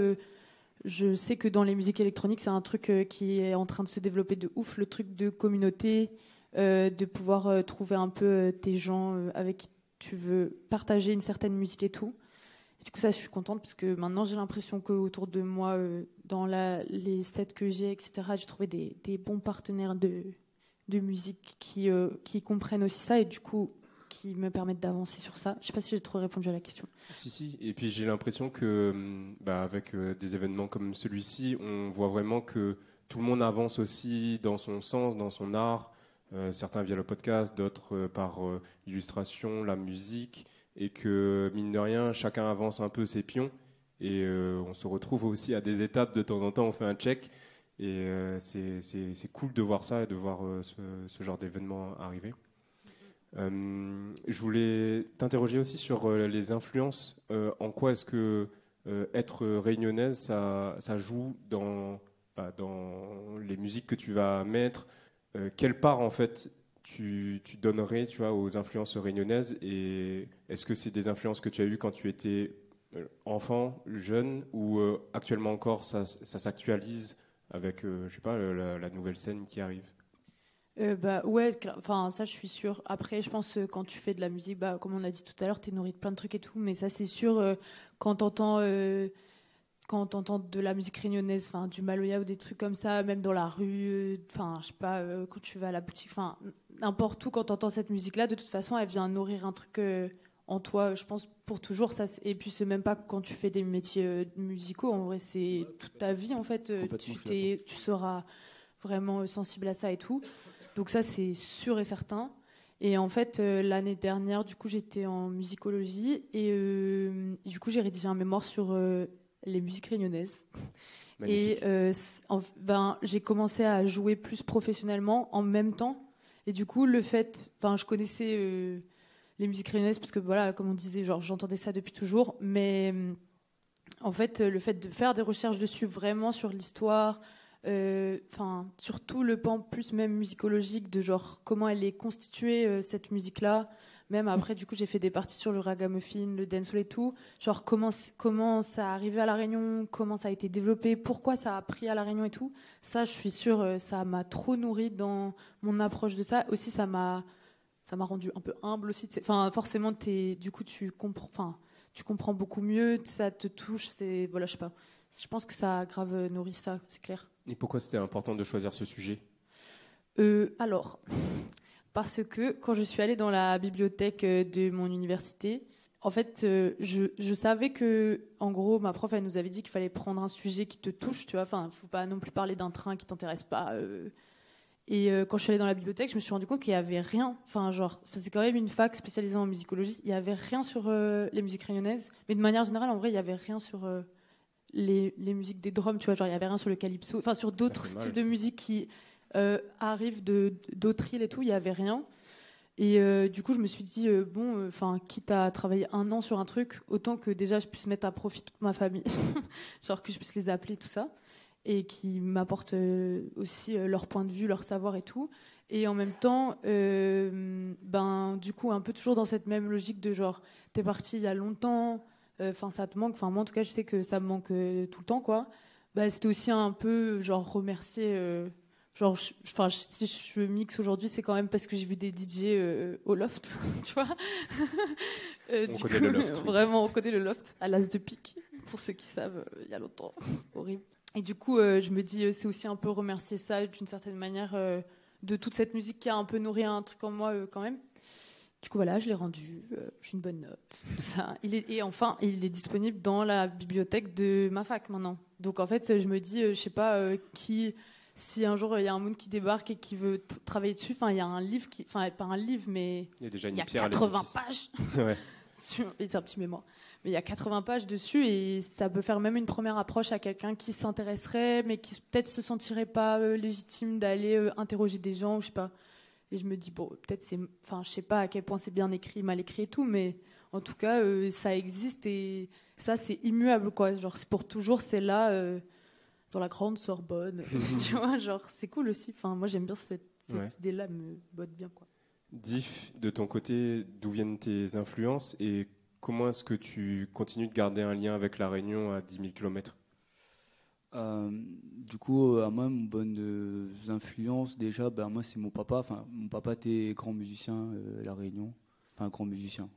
je sais que dans les musiques électroniques, c'est un truc qui est en train de se développer de ouf, le truc de communauté, de pouvoir trouver un peu tes gens avec qui tu veux partager une certaine musique et tout. Du coup, ça, je suis contente parce que maintenant, j'ai l'impression qu'autour de moi, dans les sets que j'ai, etc., j'ai trouvé des bons partenaires de musique qui comprennent aussi ça et du coup, qui me permettent d'avancer sur ça. Je ne sais pas si j'ai trop répondu à la question. Si. Et puis, j'ai l'impression que, avec des événements comme celui-ci, on voit vraiment que tout le monde avance aussi dans son sens, dans son art. Certains via le podcast, d'autres par illustration, la musique. Et que, mine de rien, chacun avance un peu ses pions. Et on se retrouve aussi à des étapes, de temps en temps, on fait un check. Et c'est cool de voir ça et de voir ce genre d'événement arriver. Je voulais t'interroger aussi sur les influences. En quoi est-ce que être réunionnaise, ça joue dans les musiques que tu vas mettre? Quelle part, en fait, tu donnerais, tu vois, aux influences réunionnaises, et est-ce que c'est des influences que tu as eues quand tu étais enfant, jeune, ou actuellement encore ça s'actualise avec je sais pas, la nouvelle scène qui arrive? Ouais, enfin ça je suis sûre. Après je pense quand tu fais de la musique, comme on a dit tout à l'heure, t'es nourri de plein de trucs et tout, mais ça c'est sûr quand t'entends de la musique réunionnaise, enfin du Maloya ou des trucs comme ça, même dans la rue, enfin je sais pas, quand tu vas à la boutique, enfin n'importe où, quand t'entends cette musique-là, de toute façon elle vient nourrir un truc en toi, je pense pour toujours. Ça, et puis c'est même pas quand tu fais des métiers musicaux, en vrai c'est toute ta vie en fait, tu seras vraiment sensible à ça et tout. Donc ça c'est sûr et certain. Et en fait, l'année dernière, du coup, j'étais en musicologie et du coup, j'ai rédigé un mémoire sur les musiques réunionnaises. Magnifique. Et j'ai commencé à jouer plus professionnellement en même temps. Et du coup, je connaissais les musiques réunionnaises parce que voilà, comme on disait, genre j'entendais ça depuis toujours. Mais en fait, le fait de faire des recherches dessus, vraiment sur l'histoire. Surtout le pan plus même musicologique de genre comment elle est constituée cette musique-là. Même après, du coup, j'ai fait des parties sur le ragamuffin, le dancehall et tout. Genre comment ça a arrivé à La Réunion, comment ça a été développé, pourquoi ça a pris à La Réunion et tout. Ça, je suis sûre, ça m'a trop nourri dans mon approche de ça. Aussi, ça m'a rendu un peu humble aussi. Enfin, forcément, du coup, tu comprends beaucoup mieux, ça te touche. Voilà, je sais pas. Je pense que ça a grave nourri ça, c'est clair. Et pourquoi c'était important de choisir ce sujet ? Alors, parce que quand je suis allée dans la bibliothèque de mon université, en fait, je savais que, en gros, ma prof, elle nous avait dit qu'il fallait prendre un sujet qui te touche, tu vois. Enfin, faut pas non plus parler d'un train qui t'intéresse pas. Et quand je suis allée dans la bibliothèque, je me suis rendu compte qu'il y avait rien. Enfin, c'est quand même une fac spécialisée en musicologie. Il y avait rien sur les musiques réunionnaises, mais de manière générale, en vrai, il y avait rien sur les musiques des drums, tu vois, genre il y avait rien sur le calypso, enfin sur d'autres styles de musique qui arrivent d'autres îles et tout, il y avait rien. Et du coup, je me suis dit, quitte à travailler 1 an sur un truc, autant que déjà je puisse mettre à profit toute ma famille, genre que je puisse les appeler, tout ça, et qui m'apportent aussi leur point de vue, leur savoir et tout. Et en même temps, du coup, un peu toujours dans cette même logique de genre, t'es parti il y a longtemps, ça te manque. Enfin, moi, en tout cas, je sais que ça me manque tout le temps, quoi. C'était aussi un peu, genre, remercier. Si je mixe aujourd'hui, c'est quand même parce que j'ai vu des DJ au Loft, tu vois. On connaît le Loft. Oui. Vraiment, on connaît le Loft, à l'As de Pique, pour ceux qui savent, il y a longtemps. C'est horrible. Et du coup, je me dis, c'est aussi un peu remercier ça d'une certaine manière, de toute cette musique qui a un peu nourri un truc en moi quand même. Du coup, voilà, je l'ai rendu, j'ai une bonne note. Tout ça. Et enfin, il est disponible dans la bibliothèque de ma fac maintenant. Donc en fait, je me dis, je sais pas si un jour il y a un monde qui débarque et qui veut travailler dessus, il y a un livre pas un livre, mais il y a déjà il y a 80 pages. Ouais. C'est un petit mémoire. Mais il y a 80 pages dessus et ça peut faire même une première approche à quelqu'un qui s'intéresserait, mais qui peut-être se sentirait pas légitime d'aller interroger des gens, je sais pas. Et je me dis, peut-être je sais pas à quel point c'est bien écrit, mal écrit et tout, mais en tout cas, ça existe et ça, c'est immuable, quoi. Genre, c'est pour toujours, c'est là, dans la grande Sorbonne. Tu vois, genre, c'est cool aussi. Moi, j'aime bien cette idée-là, me botte bien, quoi. Diff, de ton côté, d'où viennent tes influences et comment est-ce que tu continues de garder un lien avec La Réunion à 10 000 km ? Du coup, à moi, mon bonne influence, déjà, moi, c'est mon papa. Mon papa était grand musicien à La Réunion. Grand musicien.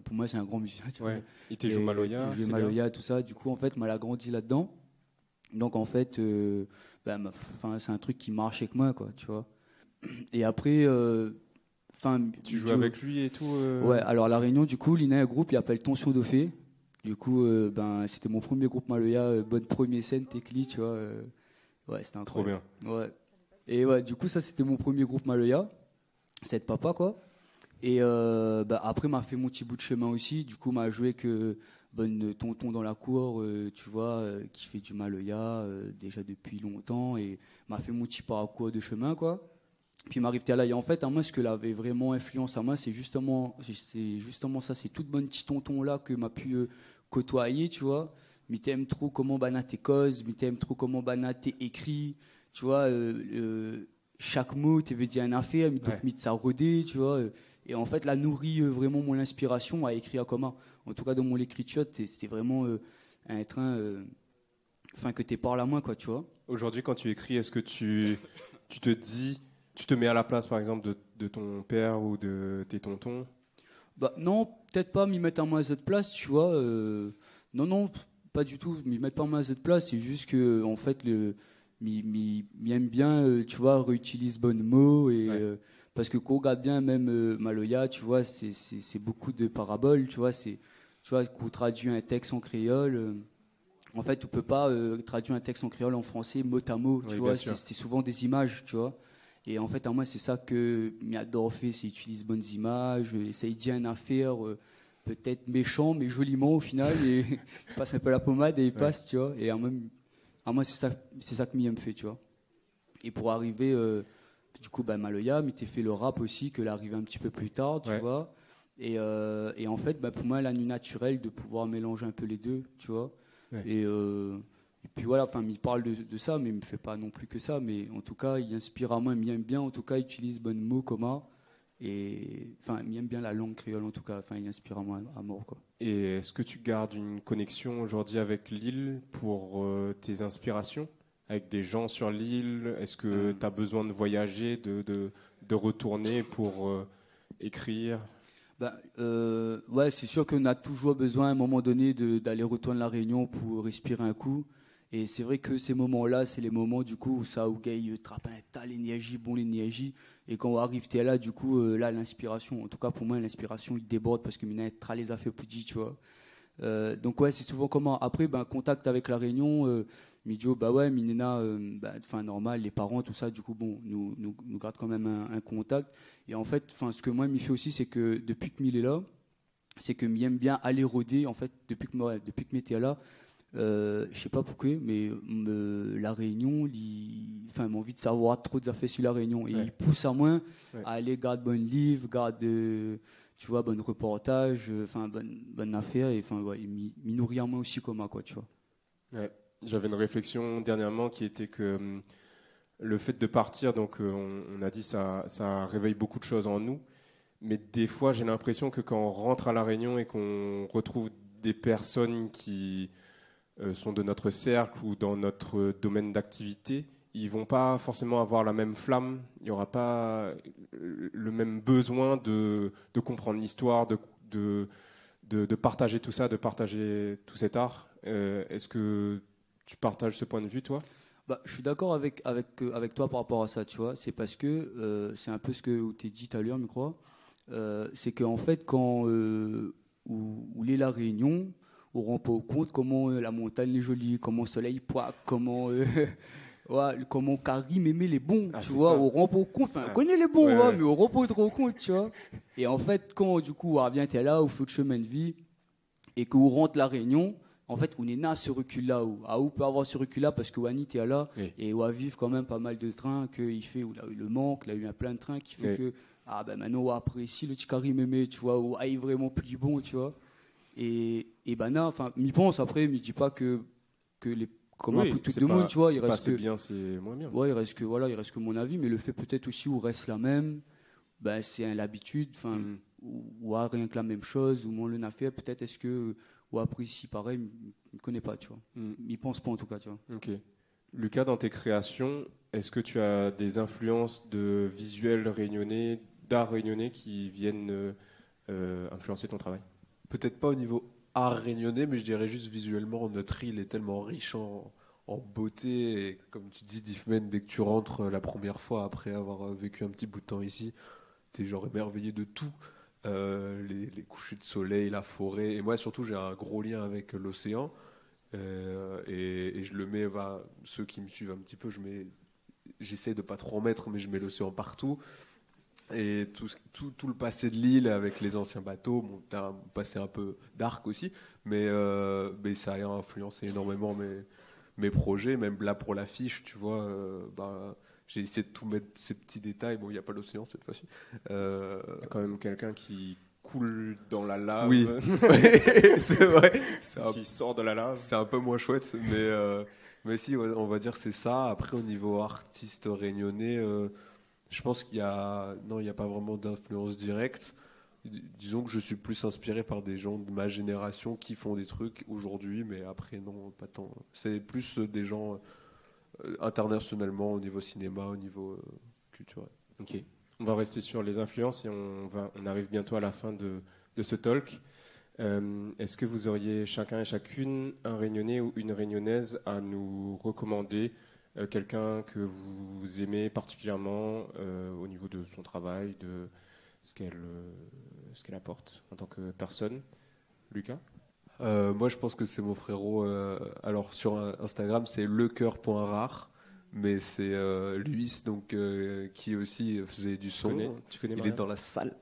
Pour moi, c'est un grand musicien. Tu vois. Il te joue Maloya. Il joue Maloya, tout ça. Du coup, en fait, moi, il a grandi là-dedans. Donc, en fait, c'est un truc qui marche avec moi, quoi, tu vois. Et après... tu joues avec lui et tout Ouais, alors La Réunion, du coup, il y a un groupe, il s'appelle Tension Dauphin. Du coup, c'était mon premier groupe Maloya, bonne première scène, Tekli, tu vois. Ouais, c'était un trop bien. Ouais. Et ouais, du coup, ça, c'était mon premier groupe Maloya. C'est de papa, quoi. Et après, m'a fait mon petit bout de chemin aussi. Du coup, m'a joué que tonton dans la cour, tu vois, qui fait du Maloya déjà depuis longtemps. Et m'a fait mon petit parcours de chemin, quoi. Puis m'arrive là. Et en fait, à moi, ce que l'avait vraiment influence à moi, c'est justement ça. C'est tout de bon petit tonton là que m'a pu côtoyer, tu vois. Mais t'aimes trop comment t'es cause, mais t'aimes trop comment t'es écrit, tu vois. Chaque mot, tu veux dire une affaire, mais donc ça rodé, tu vois. Et en fait, là, nourrit vraiment mon inspiration à écrire comme ça. En tout cas, dans mon écriture, c'était vraiment un train, que t'es par la main, quoi, tu vois. Aujourd'hui, quand tu écris, est-ce que tu te dis... Tu te mets à la place, par exemple, de ton père ou de tes tontons ? Non, peut-être pas m'y mettre à moi à cette place, tu vois. Non, pas du tout. M'y mettre pas à moi à cette place, c'est juste que, en fait, m'y aime bien, tu vois, réutilise bonnes mots. Et, parce que quand on regarde bien, même Maloya, tu vois, c'est beaucoup de paraboles, tu vois. Tu vois, quand on traduit un texte en créole. En fait, on peut pas traduire un texte en créole en français mot à mot, tu vois. C'est souvent des images, tu vois. Et en fait, à moi, c'est ça que j'adore faire, c'est utiliser bonnes images, essayer de dire une affaire, peut-être méchant, mais joliment au final, et il passe un peu la pommade et il passe, tu vois. Et à moi, c'est ça que m'aime fait, tu vois. Et pour arriver, du coup, Maloya, mais t'es fait le rap aussi, que l'arrivée un petit peu plus tard, tu vois. Et en fait, pour moi, la nuit naturelle de pouvoir mélanger un peu les deux, tu vois. Et puis voilà, il parle de ça, mais il me fait pas non plus que ça. Mais en tout cas, il inspire à moi, il m'aime bien. En tout cas, il utilise bon mots communs. Et il aime bien la langue créole, en tout cas. Il inspire à moi à mort, quoi. Et est-ce que tu gardes une connexion aujourd'hui avec l'île pour tes inspirations ? Avec des gens sur l'île ? Est-ce que tu as besoin de voyager, de retourner pour écrire ? Ouais, c'est sûr qu'on a toujours besoin à un moment donné d'aller retourner à La Réunion pour respirer un coup. Et c'est vrai que ces moments-là, c'est les moments du coup où ça où Gay trappe un tas l'énergie, l'énergie. Et quand on arrive là, du coup, là, l'inspiration, en tout cas pour moi, l'inspiration, il déborde parce que mina tra les affaires plus dit, tu vois. Donc ouais, c'est souvent comment. Après, contact avec La Réunion, Midio, Minena, normal, les parents, tout ça, du coup, nous garde quand même un contact. Et en fait, ce que moi, m'y fait aussi, c'est que depuis que Mille est là, c'est que m'y aime bien aller rôder, en fait, depuis que m'était là. Je sais pas pourquoi, mais La Réunion, mon envie de savoir trop des affaires sur la Réunion. Et il pousse à moi à aller garder bon livre, garder tu vois, bon reportage, bonne affaire, et il nourrit à moi aussi comme quoi, tu vois. Ouais. J'avais une réflexion dernièrement qui était que le fait de partir, donc on a dit ça réveille beaucoup de choses en nous, mais des fois j'ai l'impression que quand on rentre à La Réunion et qu'on retrouve des personnes qui sont de notre cercle ou dans notre domaine d'activité, ils vont pas forcément avoir la même flamme, il n'y aura pas le même besoin de comprendre l'histoire, de partager tout ça, de partager tout cet art. Est-ce que tu partages ce point de vue, toi ? Je suis d'accord avec toi par rapport à ça, tu vois. C'est parce que c'est un peu ce que tu as dit tout à l'heure, je crois. C'est qu'en fait, quand où est la Réunion, on ne rend pas compte comment la montagne est jolie, comment le soleil pointe, comment Karim aimait les bons, tu vois. On ne rend pas compte, on connaît les bons, mais on ne rend pas trop compte, tu vois. Et en fait, quand du coup, on revient là, on fait le chemin de vie, et qu'on rentre la Réunion, en fait, on est né à ce recul-là. Où peut avoir ce recul-là parce que Wani est là et où a vivre quand même pas mal de trains qu'il fait, où il a eu le manque, il a eu un plein de trains qui fait que maintenant on apprécie le Karim Mémé, tu vois, où il est vraiment plus bon, tu vois. Et m'y pense après, m'y dis pas que les comme un peu tout le monde, tu vois, il reste c'est bien, c'est moins bien. Ouais, il reste que mon avis, mais le fait peut-être aussi où reste la même, c'est l'habitude, ou rien que la même chose, ou mon le n'a fait, peut-être est-ce que ou après ici pareil, il ne connaît pas, tu vois. Il pense pas en tout cas, tu vois. Ok. Lucas, dans tes créations, est-ce que tu as des influences de visuels réunionnais, d'art réunionnais qui viennent influencer ton travail ? Peut-être pas au niveau art réunionnais, mais je dirais juste visuellement, notre île est tellement riche en beauté. Et comme tu dis, Diffmen, dès que tu rentres la première fois après avoir vécu un petit bout de temps ici, t'es genre émerveillé de tout. Les couchers de soleil, la forêt. Et moi, surtout, j'ai un gros lien avec l'océan. Et je le mets, ceux qui me suivent un petit peu, j'essaie de pas trop en mettre, mais je mets l'océan partout. Et tout le passé de l'île avec les anciens bateaux, t'as un passé un peu dark aussi, mais ça a influencé énormément mes projets, même là pour l'affiche, tu vois. J'ai essayé de tout mettre ces petits détails. Bon, il n'y a pas l'océan cette fois-ci. Il y a quand même quelqu'un qui coule dans la lave. Oui, c'est vrai. Qui sort de la lave. C'est un peu moins chouette, mais si, on va dire que c'est ça. Après, au niveau artiste réunionnais, je pense qu'il y a pas vraiment d'influence directe. Disons que je suis plus inspiré par des gens de ma génération qui font des trucs aujourd'hui, mais après, non, pas tant. C'est plus des gens internationalement, au niveau cinéma, au niveau culturel. Ok. On va rester sur les influences et on arrive bientôt à la fin de ce talk. Est-ce que vous auriez chacun et chacune un Réunionnais ou une Réunionnaise à nous recommander, quelqu'un que vous aimez particulièrement au niveau de son travail, de ce qu'elle apporte en tant que personne ? Lucas ? Moi, je pense que c'est mon frérot. Alors, sur Instagram, c'est lecoeur.rare, mais c'est Luis, donc, qui aussi faisait du son. Tu connais Il est dans la salle.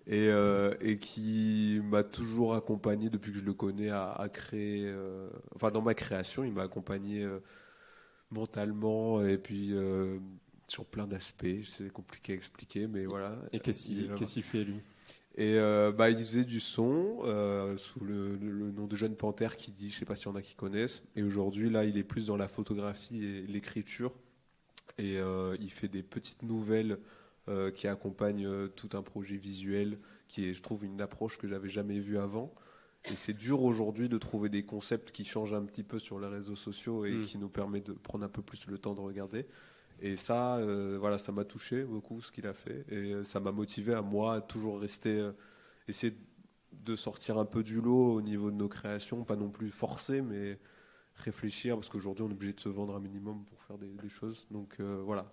Et qui m'a toujours accompagné depuis que je le connais à créer. Dans ma création, il m'a accompagné mentalement et puis sur plein d'aspects. C'est compliqué à expliquer, mais voilà. Et qu'est-ce qu'il fait, lui ? Et il faisait du son sous le nom de Jeune Panthère qui dit, je sais pas s'il y en a qui connaissent. Et aujourd'hui, là, il est plus dans la photographie et l'écriture. Et il fait des petites nouvelles qui accompagnent tout un projet visuel qui est, je trouve, une approche que j'avais jamais vue avant. Et c'est dur aujourd'hui de trouver des concepts qui changent un petit peu sur les réseaux sociaux et qui nous permettent de prendre un peu plus le temps de regarder. Et ça, ça m'a touché beaucoup ce qu'il a fait. Et ça m'a motivé à moi toujours rester, essayer de sortir un peu du lot au niveau de nos créations, pas non plus forcer, mais réfléchir, parce qu'aujourd'hui on est obligé de se vendre un minimum pour faire des choses. Donc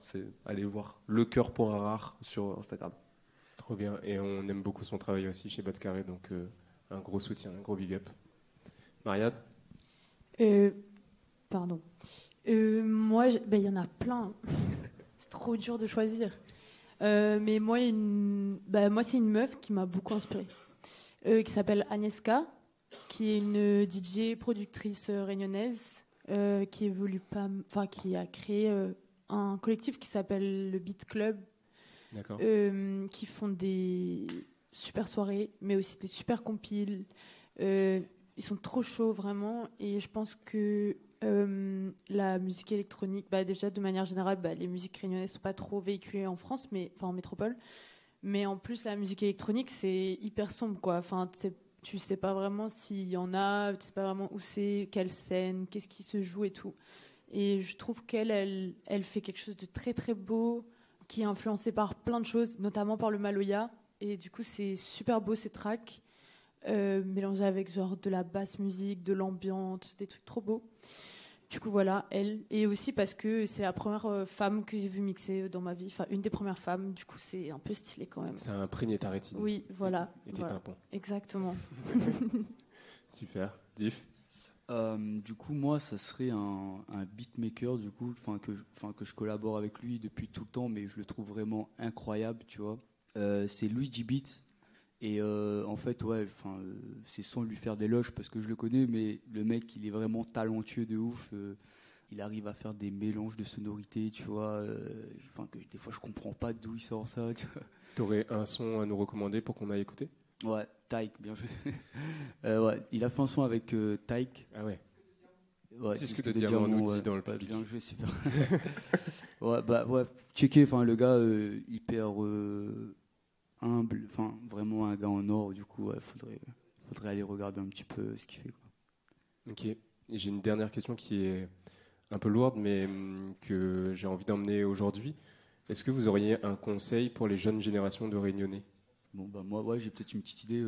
c'est aller voir lecoeur.rare sur Instagram. Trop bien. Et on aime beaucoup son travail aussi chez Badcarré, donc un gros soutien, un gros big up. Mariade ? Pardon. Moi, il y en a plein. C'est trop dur de choisir. Mais moi, c'est une meuf qui m'a beaucoup inspirée, qui s'appelle Agnieszka, qui est une DJ productrice réunionnaise, qui a créé un collectif qui s'appelle le Beat Club, qui font des super soirées, mais aussi des super compiles. Ils sont trop chauds, vraiment. Et je pense que la musique électronique, déjà de manière générale, les musiques réunionnaises ne sont pas trop véhiculées en France, en métropole. Mais en plus, la musique électronique, c'est hyper sombre, quoi. Enfin, tu sais pas vraiment s'il y en a, tu sais pas vraiment où c'est, quelle scène, qu'est-ce qui se joue et tout. Et je trouve qu'elle fait quelque chose de très très beau, qui est influencé par plein de choses, notamment par le Maloya. Et du coup, c'est super beau ces tracks, mélangés avec genre de la basse musique, de l'ambiance, des trucs trop beaux. Du coup, voilà, elle. Et aussi parce que c'est la première femme que j'ai vue mixer dans ma vie. Enfin, une des premières femmes. Du coup, c'est un peu stylé quand même. Ça a imprégné ta rétine. Oui, voilà. Et tes tympans. Exactement. Super. Diff. Du coup, moi, ça serait un beatmaker, du coup, que je collabore avec lui depuis tout le temps, mais je le trouve vraiment incroyable, tu vois. C'est Luigi Beats. Et en fait, c'est sans lui faire d'éloges parce que je le connais, mais le mec, il est vraiment talentueux de ouf. Il arrive à faire des mélanges de sonorités, tu vois. Que des fois, je comprends pas d'où il sort ça. T'aurais un son à nous recommander pour qu'on aille écouter ? Ouais, Taïk, bien joué. Il a fait un son avec Taïk. Ah ouais. C'est ce que Diamant nous dit dans le public. Bien joué, super. Checker, le gars hyper humble, vraiment un gars en or. Du coup, faudrait aller regarder un petit peu ce qu'il fait, quoi. Ok. Et j'ai une dernière question qui est un peu lourde, mais que j'ai envie d'emmener aujourd'hui. Est-ce que vous auriez un conseil pour les jeunes générations de Réunionnais ? Bon, moi, j'ai peut-être une petite idée.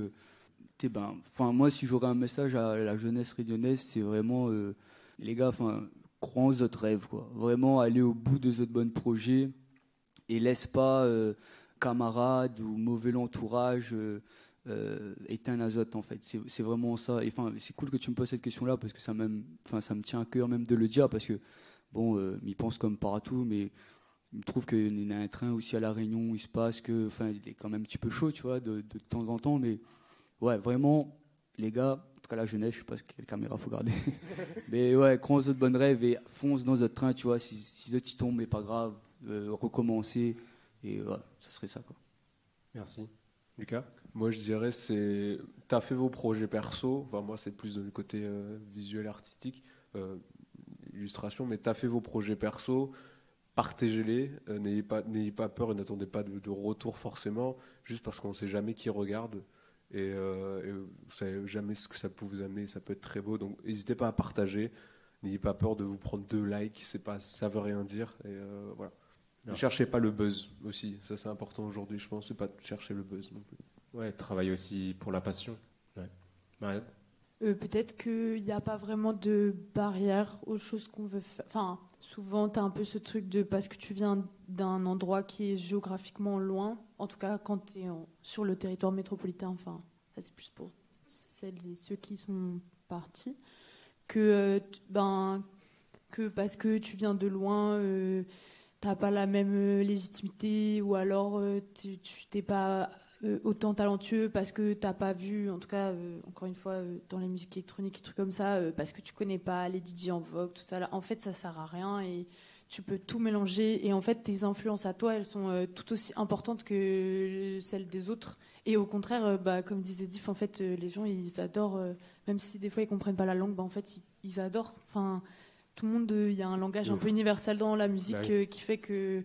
Moi, si j'aurais un message à la jeunesse réunionnaise, c'est vraiment, les gars, croyez en votre rêve, quoi. Vraiment, aller au bout de votre bon projet et laisse pas camarades ou mauvais entourage éteindre l'azote, en fait. C'est vraiment ça. Et c'est cool que tu me poses cette question-là parce que ça me tient à cœur même de le dire parce que, ils pensent comme partout, mais il me trouve qu'il y a un train aussi à La Réunion où il se passe que, il est quand même un petit peu chaud, tu vois, de temps en temps, mais ouais, vraiment, les gars, en tout cas la jeunesse, je sais pas quelle caméra faut garder, mais ouais, croyez en votre bonne rêve et fonce dans votre train, tu vois, si votre y tombe, mais pas grave, recommencer, et ouais, ça serait ça, quoi. Merci. Lucas ? Moi, je dirais, t'as fait vos projets perso, moi, c'est plus du côté visuel, artistique, illustration, mais t'as fait vos projets perso, partagez-les, n'ayez pas peur et n'attendez pas de retour forcément, juste parce qu'on ne sait jamais qui regarde et vous ne savez jamais ce que ça peut vous amener, ça peut être très beau, donc n'hésitez pas à partager, n'ayez pas peur de vous prendre 2 likes, ça ne veut rien dire, et voilà. Ne cherchez pas le buzz aussi, ça c'est important aujourd'hui, je pense, c'est pas de chercher le buzz non plus. Ouais, travailler aussi pour la passion. Ouais. Mariette ? Peut-être qu'il n'y a pas vraiment de barrière aux choses qu'on veut faire. Souvent, tu as un peu ce truc de parce que tu viens d'un endroit qui est géographiquement loin, en tout cas quand tu es sur le territoire métropolitain, ça c'est plus pour celles et ceux qui sont partis, que parce que tu viens de loin, t'as pas la même légitimité, ou alors tu t'es pas autant talentueux parce que t'as pas vu, en tout cas encore une fois dans les musiques électroniques et trucs comme ça, parce que tu connais pas les DJ en vogue, tout ça là. En fait ça sert à rien et tu peux tout mélanger, et en fait tes influences à toi elles sont tout aussi importantes que celles des autres, et au contraire comme disait Diff, en fait les gens ils adorent, même si des fois ils comprennent pas la langue, en fait ils adorent, tout le monde, il y a un langage un peu universel dans la musique qui fait que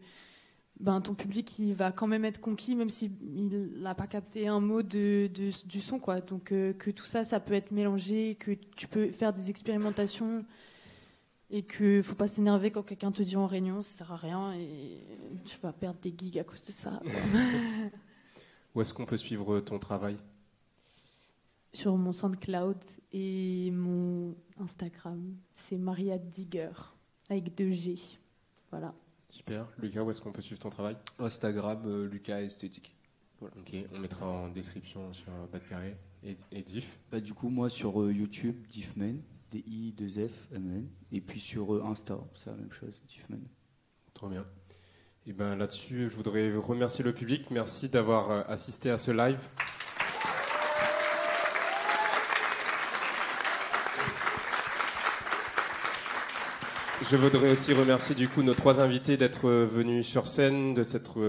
ton public il va quand même être conquis même s'il n'a pas capté un mot du son, quoi. Donc que tout ça peut être mélangé, que tu peux faire des expérimentations et qu'il faut pas s'énerver quand quelqu'un te dit en réunion, ça sert à rien et tu vas perdre des gigs à cause de ça. Où est-ce qu'on peut suivre ton travail ? Sur mon SoundCloud et mon Instagram, c'est Maria Digger avec 2 G. Voilà. Super. Lucas, où est-ce qu'on peut suivre ton travail ? Instagram, Lucas Esthétique. Voilà. Ok, on mettra en description sur Badcarré. Et Diff ? Du coup, moi sur YouTube, Diffman, D-I-2-F-M-N. Et puis sur Insta, c'est la même chose, Diffman. Trop bien. Et là-dessus, je voudrais remercier le public. Merci d'avoir assisté à ce live. Je voudrais aussi remercier du coup nos 3 invités d'être venus sur scène, de s'être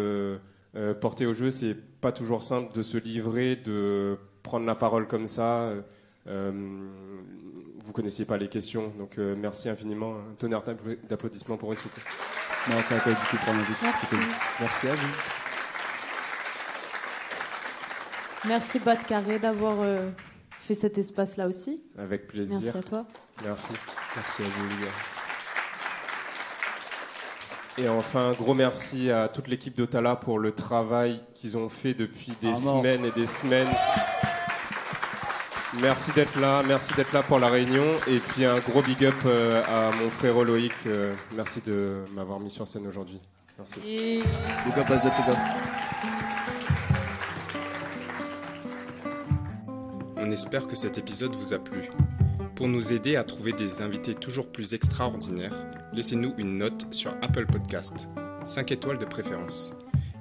portés au jeu. C'est pas toujours simple de se livrer, de prendre la parole comme ça. Vous connaissiez pas les questions, donc merci infiniment. Un tonnerre d'applaudissements pour eux, s'il vous plaît. Merci à toi du coup pour l'invite. Merci. Merci à vous. Merci Badcarré d'avoir fait cet espace-là aussi. Avec plaisir. Merci à toi. Merci. Merci à vous, les gars. Et enfin, un gros merci à toute l'équipe d'Otala pour le travail qu'ils ont fait depuis des semaines et des semaines. Merci d'être là pour la réunion. Et puis un gros big up à mon frère Loïc. Merci de m'avoir mis sur scène aujourd'hui. Merci. Big up à Zatoga. On espère que cet épisode vous a plu. Pour nous aider à trouver des invités toujours plus extraordinaires, laissez-nous une note sur Apple Podcast, 5 étoiles de préférence.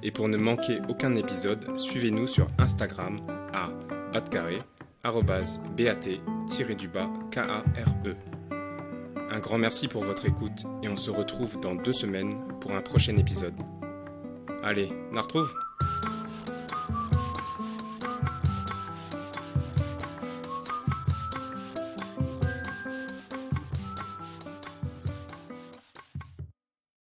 Et pour ne manquer aucun épisode, suivez-nous sur Instagram à @bat_kare. Un grand merci pour votre écoute et on se retrouve dans 2 semaines pour un prochain épisode. Allez, on la retrouve ?